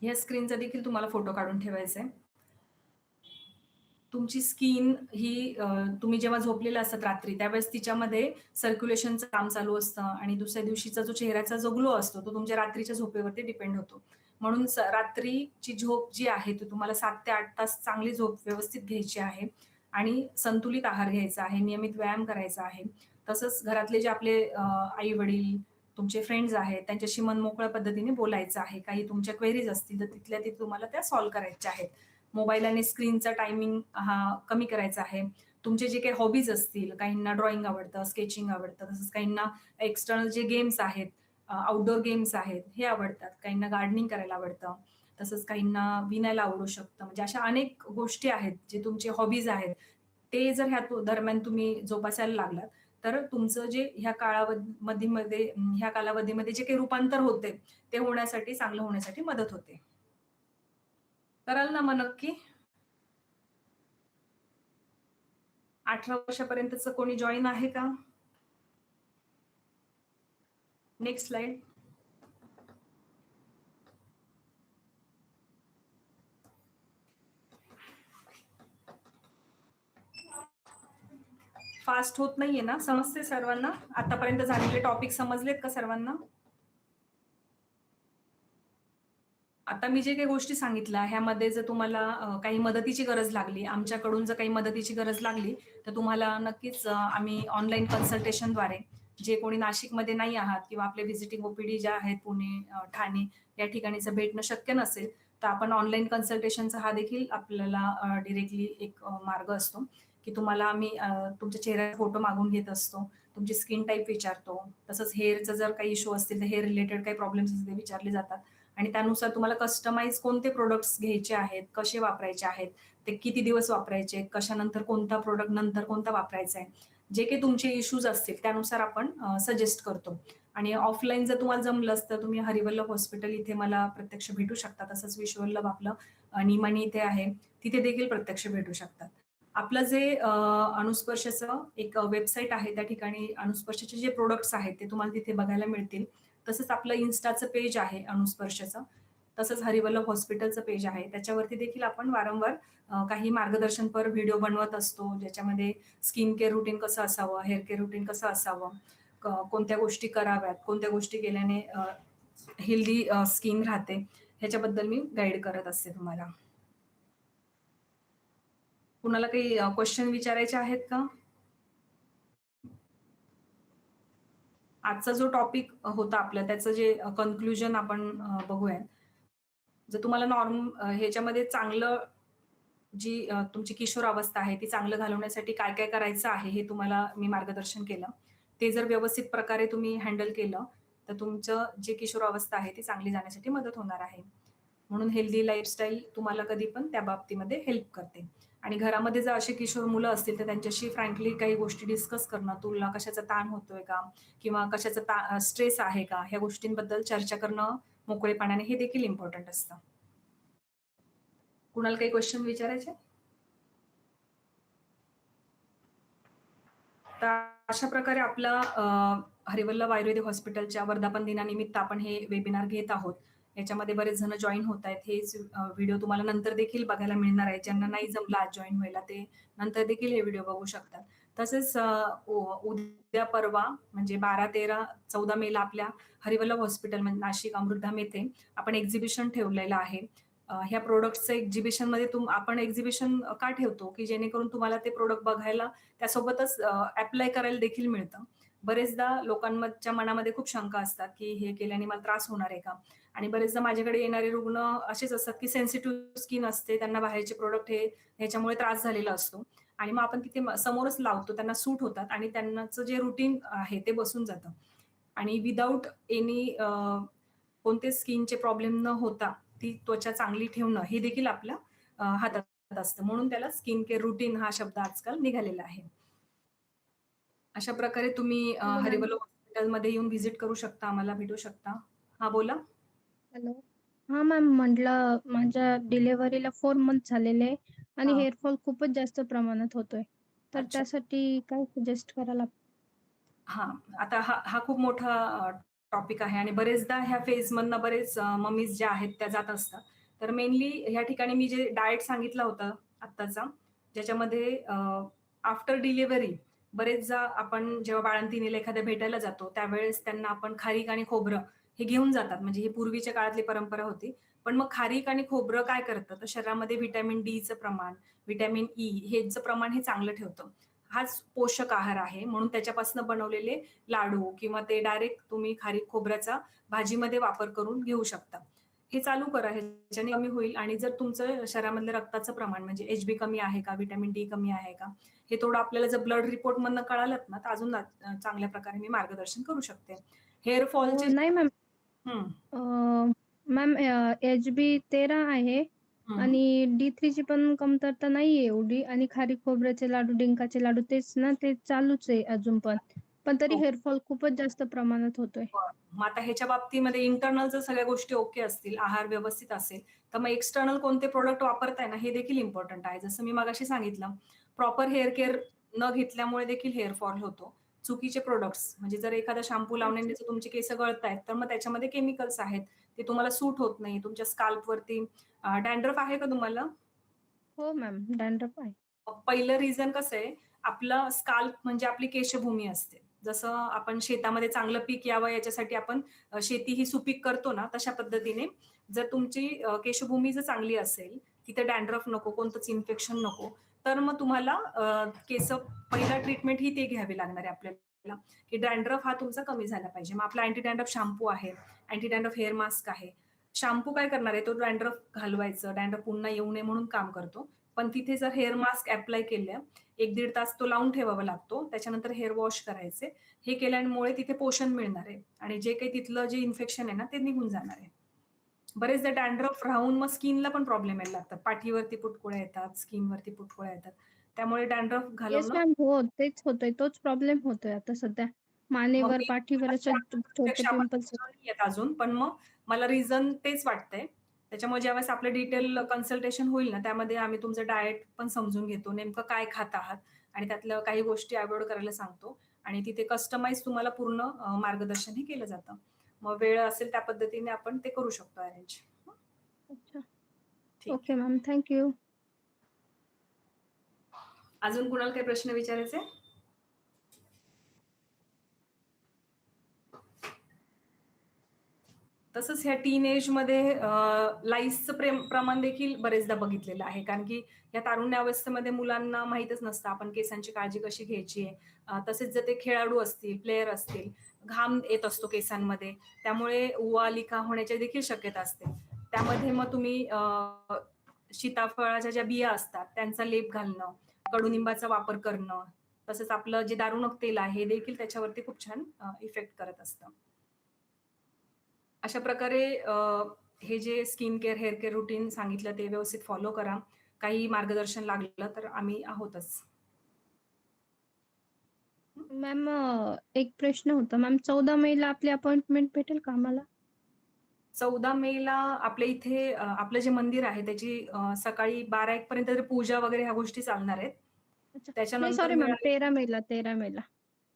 ह्या स्क्रीनचा देखील तुम्हाला फोटो काढून ठेवायचा आहे. तुमची स्किन ही तुम्ही जेव्हा झोपलेला असतात रात्री, त्यावेळेस तिच्यामध्ये सर्क्युलेशनचं काम चालू असतं आणि दुसऱ्या दिवशीचा जो चेहऱ्याचा जो ग्लो असतो, तो तुमच्या रात्रीच्या झोपेवरती डिपेंड होतो. म्हणून रात्रीची झोप जी आहे, ती तुम्हाला 7 ते 8 तास चांगली झोप व्यवस्थित घ्यायची आहे आणि संतुलित आहार घ्यायचा आहे, नियमित व्यायाम करायचा आहे. तसंच घरातले जे आपले आई-वडील, तुमचे फ्रेंड्स आहेत, त्यांच्याशी मनमोकळ्या पद्धतीने बोलायचं आहे. काही तुमच्या क्वेरीज असतील, तर तिथल्या तिथे तुम्हाला त्या सॉल्व्ह करायच्या आहेत. मोबाईल आणि स्क्रीनचा टायमिंग हा कमी करायचा आहे. तुमचे जे काही हॉबीज असतील, काहींना ड्रॉइंग आवडतं, स्केचिंग आवडतं, तसंच काहींना एक्सटर्नल जे गेम्स आहेत, आउटडोर गेम्स आहेत, हे आवडतात. काहींना गार्डनिंग करायला आवडतं. तसंच काहींना विणायला आवडू शकतं. म्हणजे अशा अनेक गोष्टी आहेत, जे तुमचे हॉबीज आहेत. ते जर ह्या दरम्यान तुम्ही जोपासायला लागलात, तर तुमचं जे ह्या ह्या कालावधीमध्ये जे काही रूपांतर होते, ते होण्यासाठी, चांगलं होण्यासाठी मदत होते. कराल ना मग नक्की? 18 वर्षापर्यंतचं कोणी जॉइन आहे का? Next slide. फास्ट होत नाहीये ना? समजते सर्वांना? आतापर्यंत झालेले टॉपिक समजलेत का सर्वांना? आता मी जे काही गोष्टी सांगितल्या ह्यामध्ये जर तुम्हाला काही मदतीची गरज लागली, आमच्याकडून जर काही मदतीची गरज लागली, तर तुम्हाला नक्कीच आम्ही ऑनलाईन कन्सल्टेशनद्वारे जे कोणी नाशिकमध्ये नाही आहात किंवा आपले व्हिजिटिंग ओपीडी ज्या आहेत पुणे, ठाणे या ठिकाणीचं भेटणं शक्य नसेल, तर आपण ऑनलाईन कन्सल्टेशनचा हा देखील आपल्याला डायरेक्टली एक मार्ग असतो, की तुम्हाला आम्ही तुमच्या चेहऱ्याचा फोटो मागून घेत असतो, तुमची स्किन टाइप विचारतो, तसंच हेअरचं जर काही इश्यू असतील तर हेअर रिलेटेड काही प्रॉब्लेम्स असतील ते विचारले जातात आणि त्यानुसार तुम्हाला कस्टमाइज कोणते प्रोडक्ट्स घ्यायचे आहेत, कसे वापरायचे आहेत, ते किती दिवस वापरायचे, कशानंतर कोणता प्रोडक्ट नंतर कोणता वापरायचा आहे. जे काही तुमचे इश्यूज असतील त्यानुसार आपण सजेस्ट करतो. आणि ऑफलाईन जर तुम्हाला जमलंच तर तुम्ही हरिवल्लभ हॉस्पिटल इथे मला प्रत्यक्ष भेटू शकता. तसंच विश्ववल्लभ आपलं निमाणी इथे आहे, तिथे देखील प्रत्यक्ष भेटू शकतात. आपलं जे अनुस्पर्शचं एक वेबसाईट आहे, त्या ठिकाणी अनुस्पर्शचे जे प्रोडक्ट्स आहेत ते तुम्हाला तिथे बघायला मिळतील. तसंच आपलं इन्स्टाचं पेज आहे अनुस्पर्शचं. तसंच हरिवल्लभ हॉस्पिटलचं पेज आहे. त्याच्यावरती देखील आपण वारंवार काही मार्गदर्शनपर व्हिडिओ बनवत असतो, ज्याच्यामध्ये स्किन केअर रुटीन कसं असावं, हेअर केअर रुटीन कसं असावं, कोणत्या गोष्टी कराव्यात, कोणत्या गोष्टी केल्याने हेल्दी स्किन राहते, ह्याच्याबद्दल मी गाईड करत असते तुम्हाला. कुणाला काही क्वेश्चन विचारायचे आहेत का? आजचा जो टॉपिक होता आपला त्याचं जे कन्क्लुजन आपण बघूया. जर तुम्हाला ह्याच्यामध्ये चांगलं जी तुमची किशोरावस्था आहे ती चांगलं घालवण्यासाठी काय काय करायचं आहे हे तुम्हाला मी मार्गदर्शन केलं. ते जर व्यवस्थित प्रकारे तुम्ही हँडल केलं, तर तुमचं जे किशोरावस्था आहे ती चांगली जाण्यासाठी मदत होणार आहे. म्हणून हेल्दी लाईफस्टाईल तुम्हाला कधी पण त्या बाबतीमध्ये हेल्प करते. आणि घरामध्ये जर असे किशोर मुलं असतील तर त्यांच्याशी फ्रँकली काही गोष्टी डिस्कस करणं, तुला कशाचा ताण होतोय का? किंवा कशाचा स्ट्रेस आहे का? ह्या गोष्टींबद्दल चर्चा करणं मोकळेपणाने हे देखील इम्पॉर्टंट असतं. कुणाला काही क्वेश्चन विचारायचे? तर अशा प्रकारे आपला हरिवल्लभ आयुर्वेदिक हॉस्पिटलच्या वर्धापन दिनानिमित्त आपण हे वेबिनार घेत आहोत. याच्यामध्ये बरेच जण जॉइन होत आहेत. हेच व्हिडिओ तुम्हाला नंतर देखील बघायला मिळणार आहे. ज्यांना नाही जमलं आज जॉइन व्हायला ते नंतर देखील हे व्हिडिओ बघू शकतात. तसेच उद्या परवा म्हणजे 12, 13, 14 मेला आपल्या हरिवल्लभ हॉस्पिटल म्हणजे नाशिक अमृतधाम येथे आपण एक्झिबिशन ठेवलेलं आहे. ह्या प्रोडक्ट्सचं एक्झिबिशनमध्ये आपण एक्झिबिशन का ठेवतो, की जेणेकरून तुम्हाला ते प्रोडक्ट बघायला त्यासोबतच ॲप्लाय करायला देखील मिळतं. बरेचदा लोकांच्या मनामध्ये खूप शंका असतात, की हे केल्याने मला त्रास होणार आहे का? आणि बरेचदा माझ्याकडे येणारे रुग्ण असेच असतात, की सेन्सिटिव्ह स्किन असते. त्यांना बाहेरचे प्रोडक्ट ह्याच्यामुळे त्रास झालेला असतो. आणि मग आपण तिथे समोरच लावतो. त्यांना सूट होतात आणि त्यांचं जे रुटीन आहे ते बसून जातं. आणि विदाऊट एनी कोणते स्किनचे प्रॉब्लेम न होता ती त्वचा चांगली ठेवणं हे देखील आपल्या हातात असतं. म्हणून त्याला स्किन केअर रुटीन हा शब्द आजकाल निघालेला आहे. अशा प्रकारे तुम्ही हॅलो मॅम. हरिवल्लभ हॉस्पिटलमध्ये येऊन व्हिजिट करू शकता, आम्हाला भेटू शकता. हां, बोला. हॅलो. हां मॅम, म्हटलं माझ्या डिलिव्हरीला 4 मंथ झालेले आहे आणि हां, हेअर फॉल खूपच जास्त प्रमाणात होतोय. तर अच्छा. त्यासाठी काय सजेस्ट कराल आप? हां, आता हा खूप मोठा टॉपिक आहे आणि बरेचदा ह्या फेजमधनं बरेच मम्मीज ज्या आहेत त्या जात असतात. तर मेनली ह्या ठिकाणी मी जे डाएट सांगितला होता आत्ताचा, ज्याच्यामध्ये आफ्टर डिलिव्हरी बरेचदा आपण जेव्हा बाळंतिणीला एखाद्या भेटायला जातो, त्यावेळेस त्यांना आपण खारीक आणि खोबरं हे घेऊन जातात. म्हणजे ही पूर्वीच्या काळातली परंपरा होती. पण मग खारीक आणि खोबरं काय करतं, तर शरीरामध्ये व्हिटॅमिन डीचं प्रमाण, व्हिटॅमिन ई हेचं प्रमाण हे चांगलं ठेवतं. हाच पोषक आहार आहे. म्हणून त्याच्यापासून बनवलेले लाडू किंवा ते डायरेक्ट तुम्ही खारीक खोबऱ्याचा भाजीमध्ये वापर करून घेऊ शकता. हे चालू करा, ह्याच्याने कमी होईल. आणि जर तुमचं शरीरामधलं रक्ताचं प्रमाण म्हणजे एचबी कमी आहे का, व्हिटॅमिन डी कमी आहे का, हे थोडं आपल्याला जर ब्लड रिपोर्ट मधनं कळालं ना, तर अजून चांगल्या प्रकारे मी मार्गदर्शन करू शकते. हेअर फॉलचे नाही मॅम. मॅम HB 13 आहे आणि D3ची पण कमतरता नाहीये एवढी आणि खारी खोबऱ्याचे लाडू, डिंकाचे लाडू तेच ना, ते चालूच आहे अजून पण. पण तरी हो. हेअरफॉल खूपच जास्त प्रमाणात होतोय. मग आता ह्याच्या बाबतीमध्ये इंटरनल जर सगळ्या गोष्टी ओके असतील, आहार व्यवस्थित असेल, तर मग एक्सटर्नल कोणते प्रोडक्ट वापरताय ना, हे देखील इम्पॉर्टंट आहे. जसं मी मगाशी सांगितलं, प्रॉपर हेअर केअर न घेतल्यामुळे देखील हेअर फॉल होतो. चुकीचे प्रोडक्ट्स म्हणजे जर एखादा शॅम्पू लावण्याने जर तुमचे केस गळतायत, तर मग त्याच्यामध्ये केमिकल्स आहेत, ते तुम्हाला सूट होत नाही. तुमच्या स्काल्पवरती डॅन्ड्रफ आहे का तुम्हाला? हो मॅम, डॅन्ड्रफ आहे. पहिलं रिझन कसं आहे, आपलं स्काल्प म्हणजे आपली केशभूमी असते. जसं आपण शेतामध्ये चांगलं पीक यावं याच्यासाठी आपण शेती ही सुपीक करतो ना, तशा पद्धतीने जर तुमची केशभूमी जर चांगली असेल, तिथे डॅन्ड्रफ नको, कोणतंच इन्फेक्शन नको, तर मग तुम्हाला केस पहिला ट्रीटमेंट ही ते घ्यावी लागणार आहे आपल्याला, की डॅन्ड्रफ हा तुमचा कमी झाला पाहिजे. मग आपला अँटी डॅन्ड्रफ शॅम्पू आहे, अँटी डॅन्ड्रफ हेअर मास्क आहे. शॅम्पू काय करणार आहे, तो डॅन्ड्रफ घालवायचं, डॅन्ड्रफ पुन्हा येऊ नये म्हणून काम करतो. पण तिथे जर हेअर मास्क अप्लाय केलं, 1-1.5 तास तो लावून ठेवावा लागतो. त्याच्यानंतर हेअर वॉश करायचे. हे केल्यामुळे तिथे पोषण मिळणार आहे आणि जे काही तिथलं जे इन्फेक्शन आहे ना, ते निघून जाणार आहे. बरेचदा डॅन्ड्रफ राहून मग स्किनला पण प्रॉब्लेम यायला लागतात. पाठीवरती पुटकुळ्या येतात, स्किनवरती पुटकुळ्या येतात. त्यामुळे डॅन्ड्रफ येस घालवणं मॅम, हो तेच होतंय. तोच प्रॉब्लेम होतोय आता सध्या. मग मानेवर, मी पाठीवर असे छोटे प्रत्यक्ष आपण पिंपल्स. नाही येत अजून, पण मग मला रिझन तेच वाटतंय. त्याच्यामुळे ज्यावेळेस आपलं डिटेल कन्सल्टेशन होईल ना, त्यामध्ये आम्ही तुमचं डाएट पण समजून घेतो, नेमकं काय खात आहात आणि त्यातल्या काही गोष्टी अव्हॉइड करायला सांगतो आणि तिथे कस्टमाइज तुम्हाला पूर्ण मार्गदर्शनही केलं जातं. मग वेळ असेल त्या पद्धतीने आपण ते करू शकतो अरेंज. अच्छा. ठीक ओके आहे. मॅम, थँक अजून कुणाला काही प्रश्न विचारायचे? तसंच ह्या टीन एजमध्ये लाईसचं प्रमाण देखील बरेचदा बघितलेलं आहे. कारण की या तारुण्यावस्थेमध्ये मुलांना माहीतच नसतं आपण केसांची काळजी कशी घ्यायची आहे. तसेच जर ते खेळाडू असतील, प्लेयर असतील, घाम येत असतो केसांमध्ये, त्यामुळे उवालिका होण्याची देखील शक्यता असते. त्यामध्ये मग तुम्ही सीताफळाच्या ज्या बिया असतात त्यांचा लेप घालणं, कडुनिंबाचा वापर करणं, तसंच आपलं जे दारुणक तेल आहे हे देखील त्याच्यावरती खूप छान इफेक्ट करत असतं. अशा प्रकारे हे जे skin care, hair care routine सांगितलं ते व्यवस्थित फॉलो करा. काही मार्गदर्शन लागलं तर आम्ही आहोतच. मॅम, एक प्रश्न होता मॅम. 14 मेला आपली अपॉइंटमेंट भेटेल का आम्हाला? 14 मेला आपल्या इथे आपलं जे मंदिर आहे त्याची सकाळी 12-1 पर्यंत पूजा वगैरे ह्या गोष्टी चालणार आहेत. अच्छा. नाही, त्याच्यानंतर सॉरी मॅम, मिळाली 13 मेला.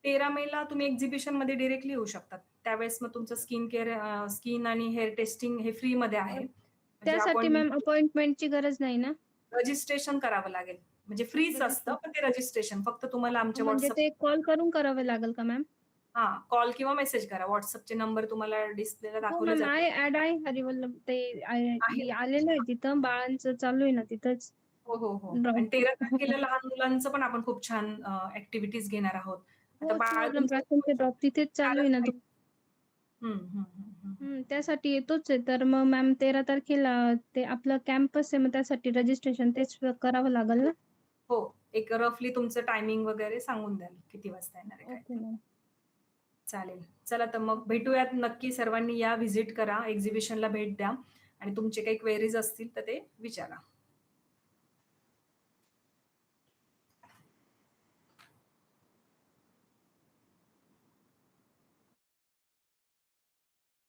13 मेला तुम्ही एक्झिबिशन मध्ये डिरेक्टली येऊ शकतात. त्यावेळेस मग तुमचं स्किन केअर, स्किन आणि हेअर टेस्टिंग हे फ्री मध्ये आहे. म्हणजे त्यासाठी आपण मॅम अपॉइंटमेंटची गरज नाही ना? रजिस्ट्रेशन करावं लागेल. म्हणजे फ्रीच असतं, पण ते रजिस्ट्रेशन फक्त तुम्हाला आमच्या म्हणजे WhatsApp ते कॉल करून करावं लागेल का मॅम? कॉल किंवा मेसेज करा. WhatsAppचे नंबर तुम्हाला डिस्प्लेला हो दाखवले मॅम, जातील. ॲड आहे हरिवल्लभ. ते आहे. आलेलं आहे तिथं. बाळांचं चालू आहे ना तिथंच. हो, हो, हो. आणि ड्रॉप. 13 तारखेला लहान मुलांचं पण आपण खूप छान ॲक्टिव्हिटीज घेणार आहोत. आता हो, बाळ मॅडम, तुमचं प्रार्थनेचे ड्रॉप तिथेच चालू आहे ना. हं, हं, हं, हं. त्यासाठी येतोच आहे. तर मग मॅम 13 तारखेला ते आपलं कॅम्पस आहे, मग त्यासाठी रजिस्ट्रेशन तेच करावं लागेल ना? हो, एक रफली तुमचं टायमिंग वगैरे सांगून द्याल, किती वाजता येणार आहे काय ओके ते. मॅम. चालेल. चला तर मग भेटूयात नक्की. सर्वांनी या, व्हिजिट करा, एक्झिबिशनला भेट द्या आणि तुमचे काही क्वेरीज असतील तर ते विचारा.